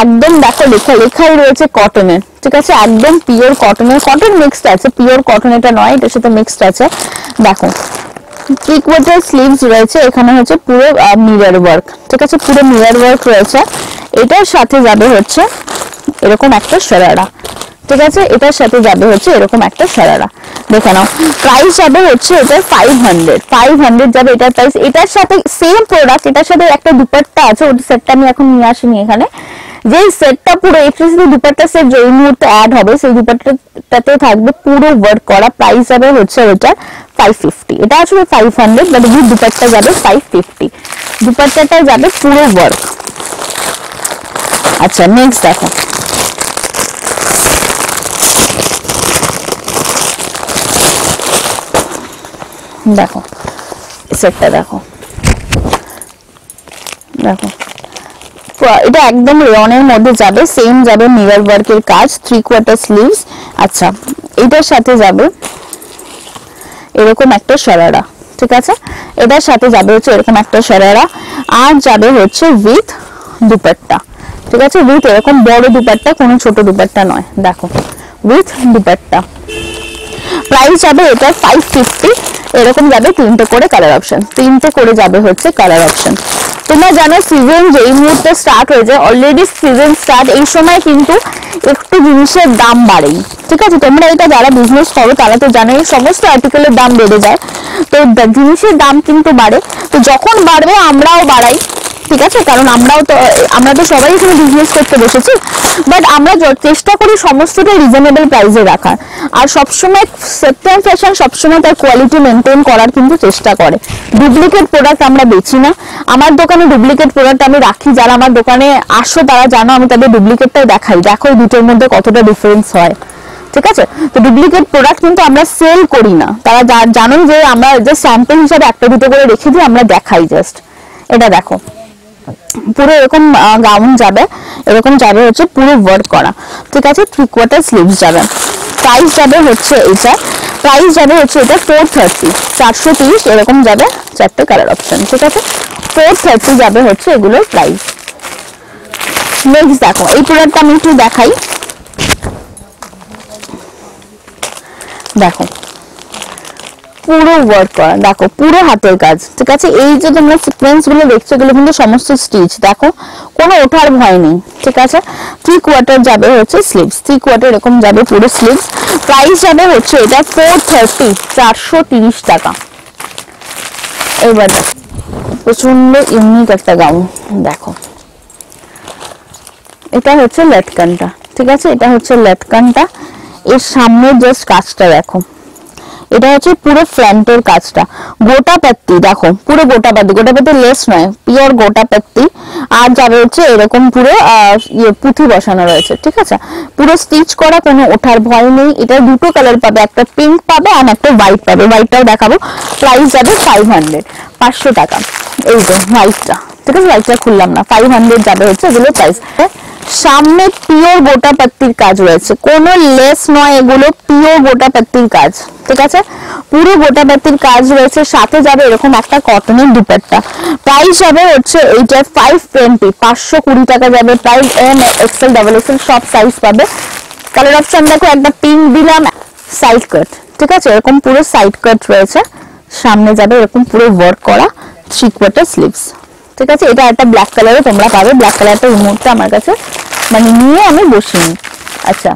একদম দেখো লেখাই রয়েছে কটনের, ঠিক আছে? একদম পিওর কটনের, কটন মিক্সড আছে, পিওর কটন এটা নয়, এটার সাথে মিক্সড আছে। দেখো 3/4 স্লিভস রয়েছে, এখানে হচ্ছে পুরো মিরর ওয়ার্ক, ঠিক আছে? পুরো মিরর ওয়ার্ক রয়েছে। এটার সাথে যাবে হচ্ছে এরকম একটা শরারা, ঠিক আছে? এটার সাথে যাবে হচ্ছে এরকম একটা শরারা, দেখে নাও। প্রাইস যাবে হচ্ছে এটা 500 যাবে এটার প্রাইস। এটার সাথে সেম প্রোডাক্ট, এটার সাথে একটা দুপাট্টা আছে, ওই সেটটা আমি এখন নিয়ে আসিনি এখানে। যে সেটটা পুরো এক্সক্লুসিভ দুপাট্টা সেট যে মুহূর্তে অ্যাড হবে, সেই দুপাট্টাতে থাকবে পুরো ওয়ার্ক করা। প্রাইস যাবে হচ্ছে ওটা 550। এটা আসলে 500, বাট এই দুপাট্টা যাবে 550, দুপাট্টাটা যাবে পুরো ওয়ার্ক। আচ্ছা, নেক্সট দেখো, দেখো সেটটা দেখো, দেখো এটা একদম রেয়নের মধ্যে যাবে, সেম যাবে মিরর ওয়ার্কের কাজ, 3/4 স্লিভস। আচ্ছা, এটার সাথে যাবে এরকম একটা শরারা, ঠিক আছে? এটার সাথে যাবে হচ্ছে এরকম একটা শরারা, আর যাবে হচ্ছে উইথ দুপাট্টা, ঠিক আছে? উইথ এরকম বড় দুপাট্টা, কোনো ছোট দুপাট্টা নয়, দেখো উইথ দুপাট্টা। প্রাইস যাবে এটা 550, এরকম যাবে 3টে করে কালার অপশন, 3টে করে যাবে হচ্ছে কালার অপশন। তোমরা জানো সিজন যে এই মুহূর্তে স্টার্ট হয়েছে, অলরেডি সিজন স্টার্ট, এই সময় কিন্তু একটু জিনিসের দাম বাড়েই, ঠিক আছে? তোমরা এটা যারা বিজনেস করো তারা তো জানো এই সমস্ত আর্টিকেলের দাম বেড়ে যায়, তো জিনিসের দাম কিন্তু বাড়ে। তো যখন বাড়বে আমরাও বাড়াই, ঠিক আছে, কারণ আমরা তো সবাই এখানে বিজনেস করতে বসেছি, বাট আমরা চেষ্টা করি সমস্তটা রিজনেবল প্রাইসে রাখার। আর সবসময় সেপ্টেম ফ্যাশন সবসময় তার কোয়ালিটি মেনটেন করার কিন্তু চেষ্টা করে। ডুপ্লিকেট প্রোডাক্ট আমরা বেচি না। আমার দোকানে ডুপ্লিকেট প্রোডাক্ট আমি রাখি, যারা আমার দোকানে আসো তারা জানো আমি তাদের ডুপ্লিকেটটাই দেখাই, দেখো এই দুটোর মধ্যে কতটা ডিফারেন্স হয়। ঠিক আছে, তো ডুপ্লিকেট প্রোডাক্ট কিন্তু আমরা সেল করি না, তারা জানেন যে আমরা জাস্ট স্যাম্পল হিসাবে একটা দুটো করে রেখে দিই, আমরা দেখাই জাস্ট। এটা দেখো পুরো এরকম গাউন যাবে, এরকম যাবে হচ্ছে পুরো ওয়ার্ক করা। ঠিক আছে, 3/4 স্লিভস যাবে। প্রাইস যাবে হচ্ছে এটা, প্রাইস যাবে হচ্ছে এটা 430, 430 এরকম যাবে, চারটে কালার অপশন। ঠিক আছে, 430 যাবে হচ্ছে এগুলোর প্রাইস। নেক্সট দেখো এই প্রোডাক্টটা আমি একটু দেখাই। দেখো পুরো ওয়ার্ক করা, দেখো পুরো হাতের কাজ। ঠিক আছে, এই যে তোমরা সিকোয়েন্স গুলো দেখছো এগুলো কিন্তু সমস্ত স্টিচ, দেখো কোনো ওঠার ভয় নেই। ঠিক আছে, 3/4 যাবে হচ্ছে স্লিভস, 3/4 এরকম যাবে পুরো স্লিভস। প্রাইস যাবে হচ্ছে এটা 430, 430 টাকা। এবার প্রচন্ড ইউনিক একটা গাউন, দেখো এটা হচ্ছে লেটকানটা। ঠিক আছে, এটা হচ্ছে লেটকানটা, এর সামনে জাস্ট কাজটা দেখো, এটা হচ্ছে পুরো ফ্রন্টের কাজটা, গোটা পাত্তি দেখো, পুরো গোটা পাত্তি, গোটা পাত্তি লেস নয়, পিওর গোটা পাত্তি। আর যাবে হচ্ছে এরকম পুরো পুঁথি বসানো রয়েছে। ঠিক আছে, পুরো স্টিচ করা, কোনো ওঠার ভয় নেই। এটা দুটো কালার পাবে, একটা পিঙ্ক পাবে আর একটা হোয়াইট পাবে, হোয়াইটটাও দেখাবো। প্রাইস যাবে 500, 500 টাকা। এই যে হোয়াইটটা, ঠিক আছে, হোয়াইটটা খুললাম না, 500 যাবে হচ্ছে এগুলো প্রাইস। সামনে পিওর গোটা পাত্তির কাজ রয়েছে, কোনো লেস নয়, এগুলো পিওর গোটা পাত্তির কাজ। ঠিক আছে, পুরো গোটা পাত্তির কাজ রয়েছে, সাথে যাবে এরকম একটা কটনের দুপাট্টা। প্রাইস যাবে হচ্ছে এইটা 520, 520 টাকা যাবে price. M XL double XL সব সাইজ পাবে। কালার অপশন দেখো, একটা পিঙ্ক দিলাম, সাইড কাট। ঠিক আছে, এরকম পুরো সাইড কাট রয়েছে, সামনে যাবে এরকম পুরো ওয়ার্ক করা 3/4 স্লিভস। ঠিক আছে, এটা একটা ব্ল্যাক কালারে তোমরা পাবে, ব্ল্যাক কালারটা এই মুহূর্তে আমার কাছে মানে নিয়ে আমি বসিনি। আচ্ছা,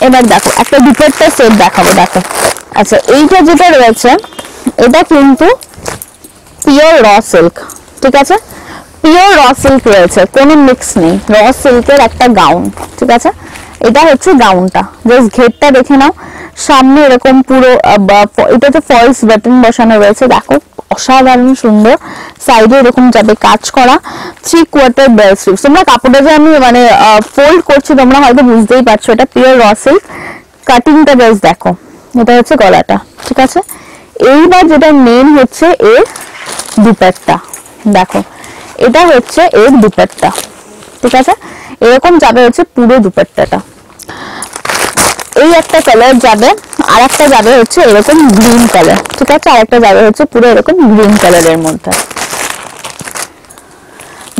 এবার দেখো একটা দুপাট্টা সেট দেখাবো, দেখো। আচ্ছা, এইটা যেটা রয়েছে এটা কিন্তু পিওর র সিল্ক। ঠিক আছে, পিওর র সিল্ক রয়েছে, কোনো মিক্স নেই, র সিল্কের একটা গাউন। ঠিক আছে, এটা হচ্ছে গাউনটা, জাস্ট ঘেরটা দেখে নাও, সামনে এরকম পুরো এটাতে ফলস বাটন বসানো রয়েছে, দেখো অসাধারণ সুন্দর। সাইডে এরকম যাবে কাজ করা, 3/4 বেল স্লিভস। তোমরা কাপড়টা যে আমি মানে ফোল্ড করছি তোমরা হয়তো বুঝতেই পারছো, এটা পিওর র সিল্ক। কাটিংটা জাস্ট দেখো, এটা হচ্ছে গলাটা। ঠিক আছে, এইবার যেটা মেন হচ্ছে এর দুপাট্টা, দেখো এটা হচ্ছে এর দুপাট্টা। ঠিক আছে, এরকম যাবে হচ্ছে পুরো দুপাট্টাটা। এই একটা কালার যাবে, আর একটা যাবে হচ্ছে এরকম গ্রিন কালার। ঠিক আছে, আর একটা যাবে হচ্ছে পুরো এরকম গ্রিন কালারের মধ্যে,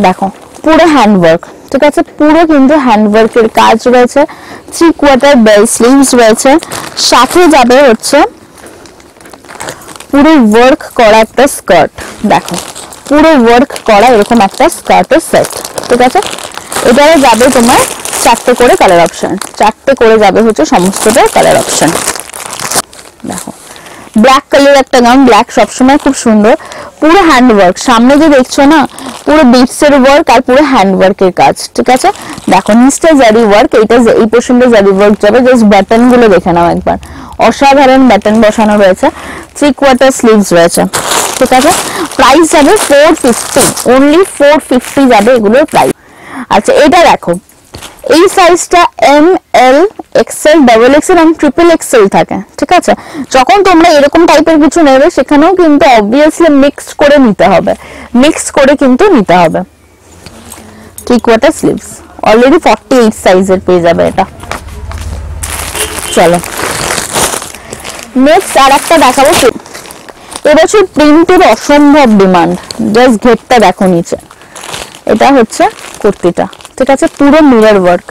দেখো পুরো হ্যান্ডওয়ার্ক। ঠিক আছে, পুরো কিন্তু হ্যান্ডওয়ার্কের কাজ রয়েছে, 3/4 বেল স্লিভস রয়েছে, সাথে যাবে হচ্ছে পুরো ওয়ার্ক করা একটা স্কার্ট, দেখো পুরো ওয়ার্ক করা এরকম একটা স্কার্টের সেট। ঠিক আছে, এবারে যাবে তোমার 4টে করে কালার অপশন, 4টে করে যাবে হচ্ছে সমস্তটা কালার অপশন। দেখো ব্ল্যাক কালার একটা গাউন, ব্ল্যাক সবসময় খুব সুন্দর, পুরো হ্যান্ড ওয়ার্ক, সামনে যে দেখছো না পুরো বিটসের ওয়ার্ক আর পুরো হ্যান্ড ওয়ার্কের কাজ। ঠিক আছে, দেখো নিচটা জারি ওয়ার্ক, এইটা এই পোর্শনটা জারি ওয়ার্ক যাবে, জাস্ট বাটন গুলো দেখে নাও একবার, অসাধারণ বাটন বসানো রয়েছে, 3/4 স্লিভস রয়েছে। ঠিক আছে, প্রাইস যাবে 450, অনলি 450 যাবে এগুলোর প্রাইস। আচ্ছা, এটা দেখো এই সাইজটা এম, এল, এক্সেল, ডাবল এক্সেল এবং ট্রিপল এক্সেল থাকে। ঠিক আছে, যখন তোমরা এরকম টাইপের কিছু নেবে সেখানেও কিন্তু অবভিয়াসলি মিক্স করে নিতে হবে, মিক্স করে কিন্তু নিতে হবে। 3/4 স্লিভস, অলরেডি 48 সাইজের পেয়ে যাবে এটা। চলো নেক্সট আর একটা দেখাবো। এবছর প্রিন্টের অসম্ভব ডিমান্ড, জাস্ট ঘেরটা দেখো নিচে, এটা হচ্ছে কুর্তিটা। ঠিক আছে, পুরো মিরর ওয়ার্ক,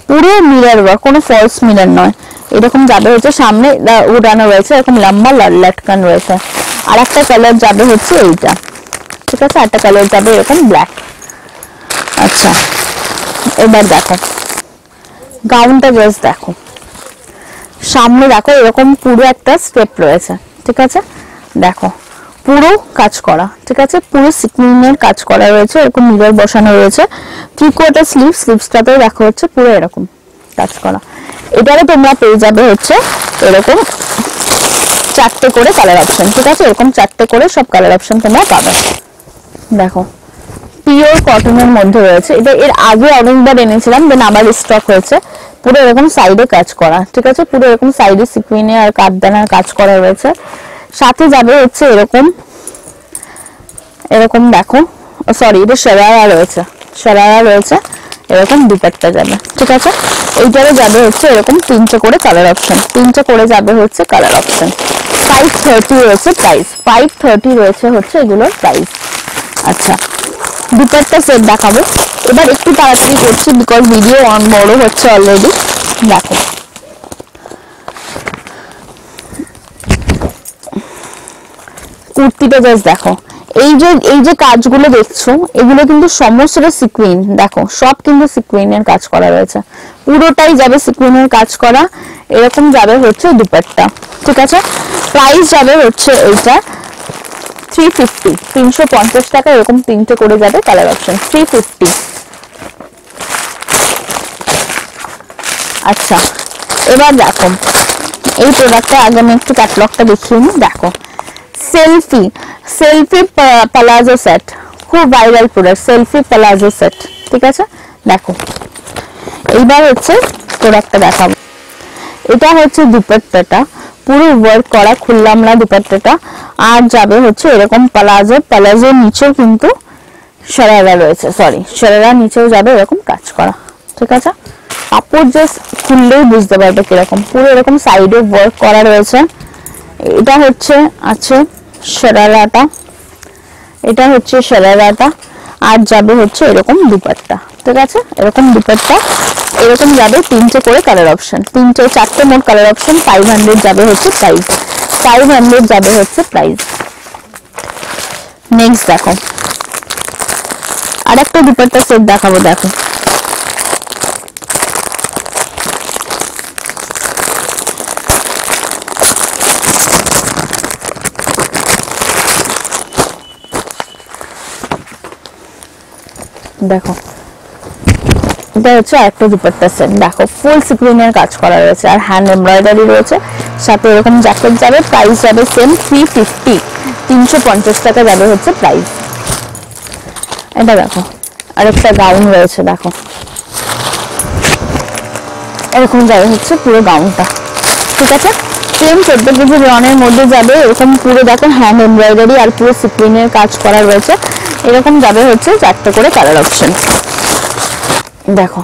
পুরো মিরর ওয়ার্ক, কোনো ফলস মিরর নয়, এরকম যাবে হচ্ছে সামনে উড়ানো রয়েছে, এরকম লম্বা লটকান রয়েছে। আর একটা কালার যাবে হচ্ছে এইটা। ঠিক আছে, একটা কালার যাবে এরকম ব্ল্যাক। আচ্ছা, এবার দেখো গাউনটা জাস্ট দেখো, সামনে দেখো এরকম পুরো একটা স্টেপ রয়েছে। ঠিক আছে, দেখো পুরো কাজ করা, ঠিক আছে, পুরো সিকুইনের কাজ করা রয়েছে, এরকম মিরর বসানো রয়েছে। 3/4 স্লিভসটাতেও দেখো হচ্ছে পুরো এরকম কাজ করা। এটারে তোমরা পেয়ে যাবে হচ্ছে এরকম 4টে করে কালার অপশন, ঠিক আছে, এরকম 4টে করে সব কালার অপশন তোমরা পাবে। দেখো পিওর কটনের মধ্যে রয়েছে, এটা এর আগে অনেকবার এনেছিলাম, দেন আবার স্টক হয়েছে। পুরো এরকম সাইডে কাজ করা, ঠিক আছে, পুরো এরকম সাইডে সিকুইনে আর কাঠদানার কাজ করা রয়েছে। সাথে যাবে হচ্ছে এরকম এরকম দেখো, সরি এটা শরারা রয়েছে, এরকম দুপাট্টা যাবে, ঠিক আছে। এইটারে যাবে হচ্ছে এরকম 3টে করে কালার অপশন, 3টে করে যাবে হচ্ছে কালার অপশন। 530 রয়েছে প্রাইস, 530 রয়েছে হচ্ছে এগুলোর প্রাইস। আচ্ছা, দুপাট্টা সেট দেখাবো এবার, একটু তাড়াতাড়ি করছি বিকজ ভিডিও অন বড় হচ্ছে অলরেডি। দেখো কুর্তিটা জাস্ট দেখো, এই যে কাজগুলো দেখছো এগুলো কিন্তু সমস্তটা সিকুইন, দেখো সব কিন্তু সিকুইনের কাজ করা রয়েছে, পুরোটাই যাবে সিকুইনের কাজ করা। এরকম যাবে হচ্ছে দুপাট্টা, ঠিক আছে। প্রাইস যাবে হচ্ছে এইটা 350, 350 টাকা, এরকম 3টে করে যাবে কালার অপশন, 350। আচ্ছা এবার দেখো এই প্রোডাক্টটা আগে আমি একটু ক্যাটালগটা দেখিয়ে নিই। দেখো সেলফি প্লাজো সেট, খুব viral product selfie palazzo set, ঠিক আছে। দেখো এইবার হচ্ছে প্রোডাক্টটা দেখাবো, এটা হচ্ছে দুপাট্টাটা পুরো ওয়ার্ক করা খুললামলা দুপাট্টাটা, আর যাবে হচ্ছে এরকম প্লাজোর নিচেও কিন্তু শরারা রয়েছে, শরারা নিচেও যাবে এরকম কাজ করা, ঠিক আছে। কাপড় জাস্ট খুললেই বুঝতে পারবে কিরকম, পুরো এরকম সাইডে ওয়ার্ক করা রয়েছে। এটা হচ্ছে আছে শরারাটা, এটা হচ্ছে শরারাটা, আর যাবে হচ্ছে এরকম দুপাট্টা, ঠিক আছে, এরকম দুপাট্টা, এরকম যাবে 3টে করে কালার অপশন, 4টে মোট কালার অপশন। 500 যাবে হচ্ছে প্রাইস, 500 যাবে হচ্ছে প্রাইস। নেক্সট দেখো আরেকটা দুপাট্টা সেট দেখাবো, দেখো দেখো এটা হচ্ছে একটা দুপাট্টা সেট, দেখো ফুল সিকুইনের কাজ করা রয়েছে আর হ্যান্ড এমব্রয়ডারি রয়েছে, সাথে এরকম জ্যাকেট যাবে। প্রাইস যাবে সেম 350, 350 টাকা যাবে হচ্ছে প্রাইস। এটা দেখো আরেকটা গাউন রয়েছে, দেখো এরকম যাবে হচ্ছে পুরো গাউনটা, ঠিক আছে। সেম 14 কেজি রনের মধ্যে যাবে, এরকম পুরো দেখো হ্যান্ড এমব্রয়ডারি আর পুরো সিকুইনের কাজ করা রয়েছে। এরকম যাবে হচ্ছে 4টে করে কালার অপশন, দেখো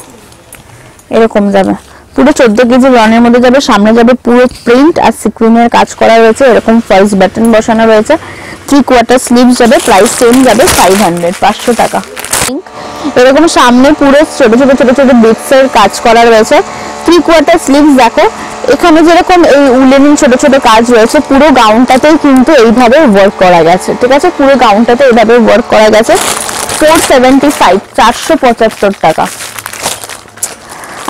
এরকম যাবে পুরো 14 কেজি রনের মধ্যে যাবে। সামনে যাবে পুরো প্রিন্ট আর সিকুইনের কাজ করা রয়েছে, এরকম ফলস বাটন বসানো রয়েছে। 3/4 স্লিভস যাবে, প্রাইস সেম যাবে 500, 500 টাকা। এরকম সামনে পুরো ছোট ছোট বিটস এর কাজ করা রয়েছে। 3/4 স্লিভস দেখো, এখানে যেরকম এই উলেনের ছোট ছোট কাজ রয়েছে, পুরো গাউনটাতেই কিন্তু এইভাবে ওয়ার্ক করা গেছে, ঠিক আছে, পুরো গাউনটাতে এইভাবে ওয়ার্ক করা গেছে। 475, 475 টাকা।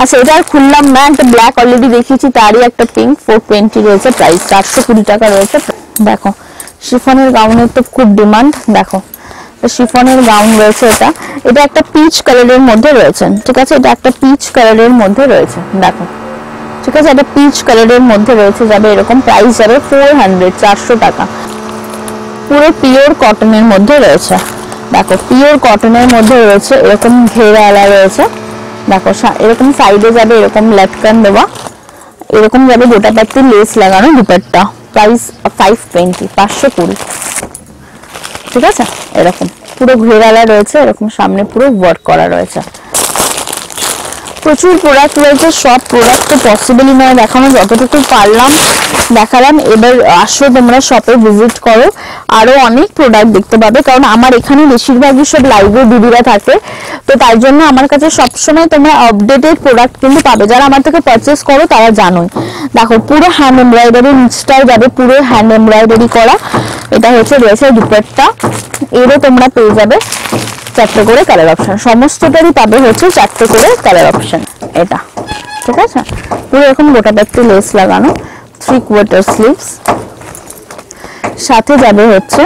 আচ্ছা এটা আর খুললাম না, একটা ব্ল্যাক অলরেডি দেখিয়েছি, তারই একটা পিঙ্ক 420 রয়েছে প্রাইস, 420 টাকা রয়েছে। দেখো শিফনের গাউনের তো খুব ডিমান্ড, দেখো শিফনের গাউন রয়েছে, এটা একটা পিচ কালারের মধ্যে রয়েছে, ঠিক আছে, এটা একটা পিচ কালারের মধ্যে রয়েছে, দেখো ঠিক আছে, এটা পিচ কালারের মধ্যে রয়েছে, যাবে এরকম। প্রাইস যাবে 400, 400 টাকা। পুরো পিওর কটনের মধ্যে রয়েছে, দেখো পিওর কটনের মধ্যে রয়েছে, এরকম ঘেরাওয়ালা রয়েছে, দেখো এরকম সাইডে যাবে এরকম লটকান দেওয়া, এরকম যাবে গোটা পাত্তি লেস লাগানো দুপাট্টা। প্রাইস 520, 520, ঠিক আছে। এরকম পুরো ঘেরাওয়ালা রয়েছে, এরকম সামনে পুরো ওয়ার্ক করা রয়েছে। প্রচুর প্রোডাক্ট রয়েছে, সব প্রোডাক্ট তো পসিবলই নয় দেখানো, যতটুকু পারলাম দেখালাম। এবার আসো তোমরা শপে ভিজিট করো, আরো অনেক প্রোডাক্ট দেখতে পাবে, কারণ আমার এখানে বেশিরভাগই সব লাইভে দিদিরা থাকে, তো তাই জন্য আমার কাছে সবসময় তোমরা আপডেটেড প্রোডাক্ট কিন্তু পাবে। যারা আমার থেকে পারচেস করো তারা জানোই। দেখো পুরো হ্যান্ড এমব্রয়ডারি, নিচটাও যাবে পুরো হ্যান্ড এমব্রয়ডারি করা। এটা হচ্ছে রয়েছে দুপাট্টা, এরও তোমরা পেয়ে যাবে 4টে করে কালার অপশন, সমস্তটারই পাবে হচ্ছে 4টে করে কালার অপশন। এটা ঠিক আছে, পুরো এরকম গোটা পাত্তি লেস লাগানো, 3/4 স্লিভস, সাথে যাবে হচ্ছে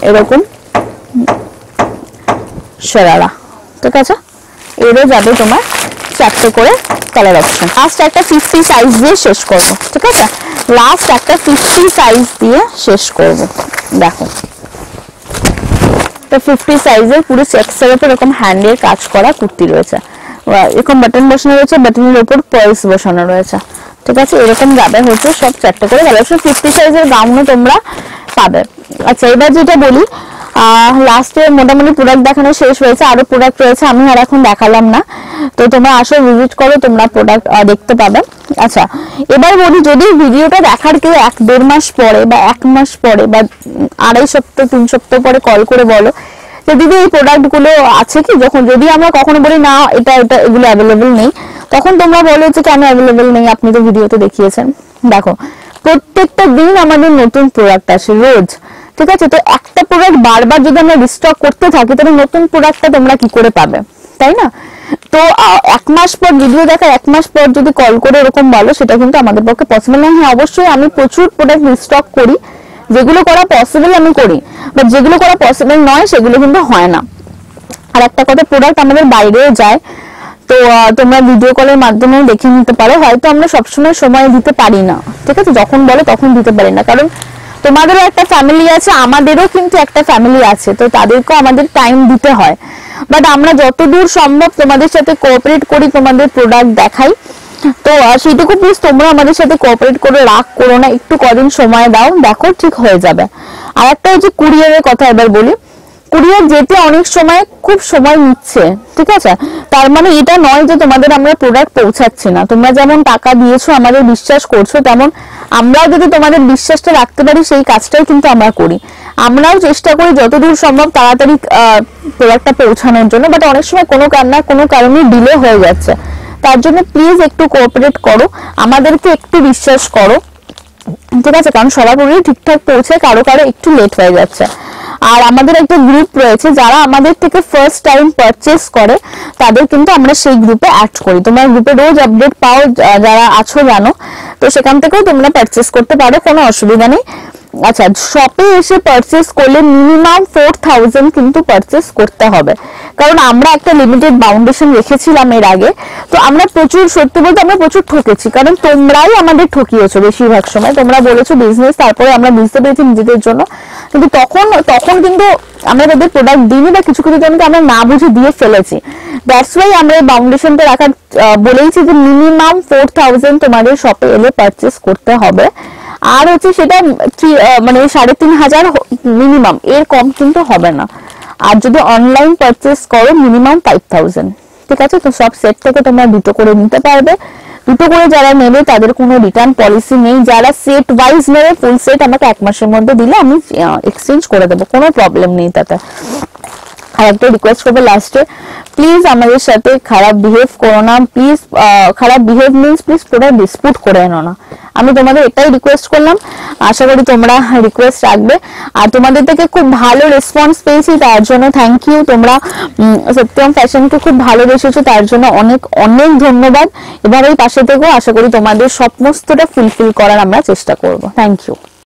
এরকম শরারা, ঠিক আছে? এরও যাবে তোমার 4টে করে কালার অপশন। লাস্ট একটা 50 সাইজ দিয়ে শেষ করব, ঠিক আছে? লাস্ট একটা 50 সাইজ দিয়ে শেষ করব। দেখো তো 50 সাইজের পুরো চেক্সের উপর এরকম হ্যান্ডের কাজ করা কুর্তি রয়েছে, এরকম বাটন বসানো রয়েছে, বাটনের উপর পার্লস বসানো রয়েছে, ঠিক আছে? এরকম যাবে হচ্ছে সব 4টে করে কালার। 50 সাইজের গাউনও তোমরা পাবে। আচ্ছা, এবার যেটা বলি, লাস্টে মোটামুটি প্রোডাক্ট দেখানো শেষ হয়েছে, আরো প্রোডাক্ট রয়েছে, আমি আর এখন দেখালাম না। তো তোমরা আসো, ভিজিট করো, তোমরা প্রোডাক্ট দেখতে পাবে। আচ্ছা, এবার বলি, যদি ভিডিওটা দেখার কেউ 1-1.5 মাস পরে বা 1 মাস পরে বা 2.5 সপ্তাহ 3 সপ্তাহ পরে কল করে বলো যে দিদি এই প্রোডাক্ট গুলো আছে কি, যখন যদি আমরা কখনো বলি না এটা এটা এগুলো অ্যাভেলেবেল নেই, তখন তোমরা বলো যে কেন অ্যাভেলেবেল নেই, আপনি তো ভিডিওতে দেখিয়েছেন। দেখো, প্রত্যেকটা দিন আমাদের নতুন প্রোডাক্ট আসে রোজ, ঠিক আছে? তো একটা প্রোডাক্ট বারবার যদি আমরা রিস্টক করতে থাকি তাহলে নতুন প্রোডাক্টটা তোমরা কি করে পাবে, তাই না? তো 1 মাস পর ভিডিও দেখা 1 মাস পর যদি কল করে এরকম বলো, সেটা কিন্তু আমাদের পক্ষে পসিবল না। হ্যাঁ, অবশ্যই আমি প্রচুর প্রোডাক্ট রিস্টক করি, যেগুলো করা পসিবল আমি করি, বাট যেগুলো করা পসিবল নয় সেগুলো কিন্তু হয় না। আর একটা কথা, প্রোডাক্ট আমাদের বাইরেও যায়, তো তোমরা ভিডিও কলের মাধ্যমেও দেখে নিতে পারো। হয়তো আমরা সবসময় সময় দিতে পারি না, ঠিক আছে? যখন বলো তখন দিতে পারি না, কারণ তোমাদেরও একটা ফ্যামিলি আছে, আমাদেরও কিন্তু একটা ফ্যামিলি আছে, তো তাদেরকেও আমাদের টাইম দিতে হয়। বাট আমরা যতদূর সম্ভব তোমাদের সাথে কোঅপারেট করি, তোমাদের প্রোডাক্ট দেখাই। তো সেইটুকু প্লিজ তোমরা আমাদের সাথে কোঅপারেট করে, রাগ করো না, একটু কদিন সময় দাও, দেখো ঠিক হয়ে যাবে। আর একটা হচ্ছে কুরিয়ারের কথা এবার বলি। কুরিয়ার যেতে অনেক সময় খুব সময় নিচ্ছে, ঠিক আছে? তার মানে এটা নয় যে তোমাদের আমরা প্রোডাক্ট পৌঁছাচ্ছি না। তোমরা যেমন টাকা দিয়েছো, আমাদের বিশ্বাস করছো, তেমন আমরাও যদি তোমাদের বিশ্বাসটা রাখতে পারি, সেই কাজটাই কিন্তু আমরা করি। আমরাও চেষ্টা করি যতদূর সম্ভব তাড়াতাড়ি প্রোডাক্টটা পৌঁছানোর জন্য, বাট অনেক সময় কোনো কারণে ডিলে হয়ে যাচ্ছে। তার জন্য প্লিজ একটু কোঅপারেট করো, আমাদেরকে একটু বিশ্বাস করো, ঠিক আছে? কারণ সবার প্রোডাক্ট ঠিকঠাক পৌঁছে, কারো কারো একটু লেট হয়ে যাচ্ছে। আর আমাদের একটা গ্রুপ রয়েছে, যারা আমাদের থেকে ফার্স্ট টাইম পারচেস করে তাদের কিন্তু আমরা সেই গ্রুপে অ্যাড করি। তোমরা গ্রুপে রোজ আপডেট পাও, যারা আছো জানো, তো সেখান থেকেও তোমরা পারচেস করতে পারো, কোনো অসুবিধা নেই। আচ্ছা, শপে এসে পারচেস করলে মিনিমাম 4000 কিন্তু পারচেস করতে হবে, কারণ আমরা একটা লিমিটেড বাউন্ডেশন রেখেছিলাম এর আগে। তো আমরা প্রচুর, সত্যি বলতে আমরা প্রচুর ঠকেছি, কারণ তোমরাই আমাদের ঠকিয়েছো বেশিরভাগ সময়। তোমরা বলেছো বিজনেস, তারপরে আমরা বুঝতে পেরেছি নিজেদের জন্য, কিন্তু তখন কিন্তু আমরা তাদের প্রোডাক্ট দিইনি, বা কিছু কিছু জনকে আমরা না বুঝে দিয়ে ফেলেছি। দ্যাটস ওয়াই আমরা এই বাউন্ডেশনটা রাখার বলেইছি যে মিনিমাম 4000 তোমাদের শপে এলে পারচেস করতে হবে। আর হচ্ছে সেটা মানে 3500 মিনিমাম, এর কম কিন্তু হবে না। আর যদি অনলাইন পারচেস করো মিনিমাম 5000, ঠিক আছে? তো সব সেট থেকে তোমরা 2টো করে নিতে পারবে। 2টো করে যারা নেবে তাদের কোনো রিটার্ন পলিসি নেই। যারা সেট ওয়াইজ নেবে, ফুল সেট আমাকে 1 মাসের মধ্যে দিলে আমি এক্সচেঞ্জ করে দেবো, কোনো প্রবলেম নেই তাতে। আর একটা রিকোয়েস্ট করবো লাস্টে, প্লিজ আমাদের সাথে খারাপ বিহেভ করো না, প্লিজ। খারাপ behave means please product dispute করে এনো না। আমি তোমাদের এটাই রিকোয়েস্ট করলাম, আশা করি তোমরা রিকোয়েস্ট রাখবে। আর তোমাদের থেকে খুব ভালো রেসপন্স পেয়েছি, তার জন্য থ্যাংক ইউ। তোমরা সত্যম ফ্যাশনকে খুব ভালোবেসেছো, তার জন্য অনেক অনেক ধন্যবাদ। এভাবেই পাশে থেকো, আশা করি তোমাদের সমস্তটা ফুলফিল করার আমরা চেষ্টা করব। Thank you.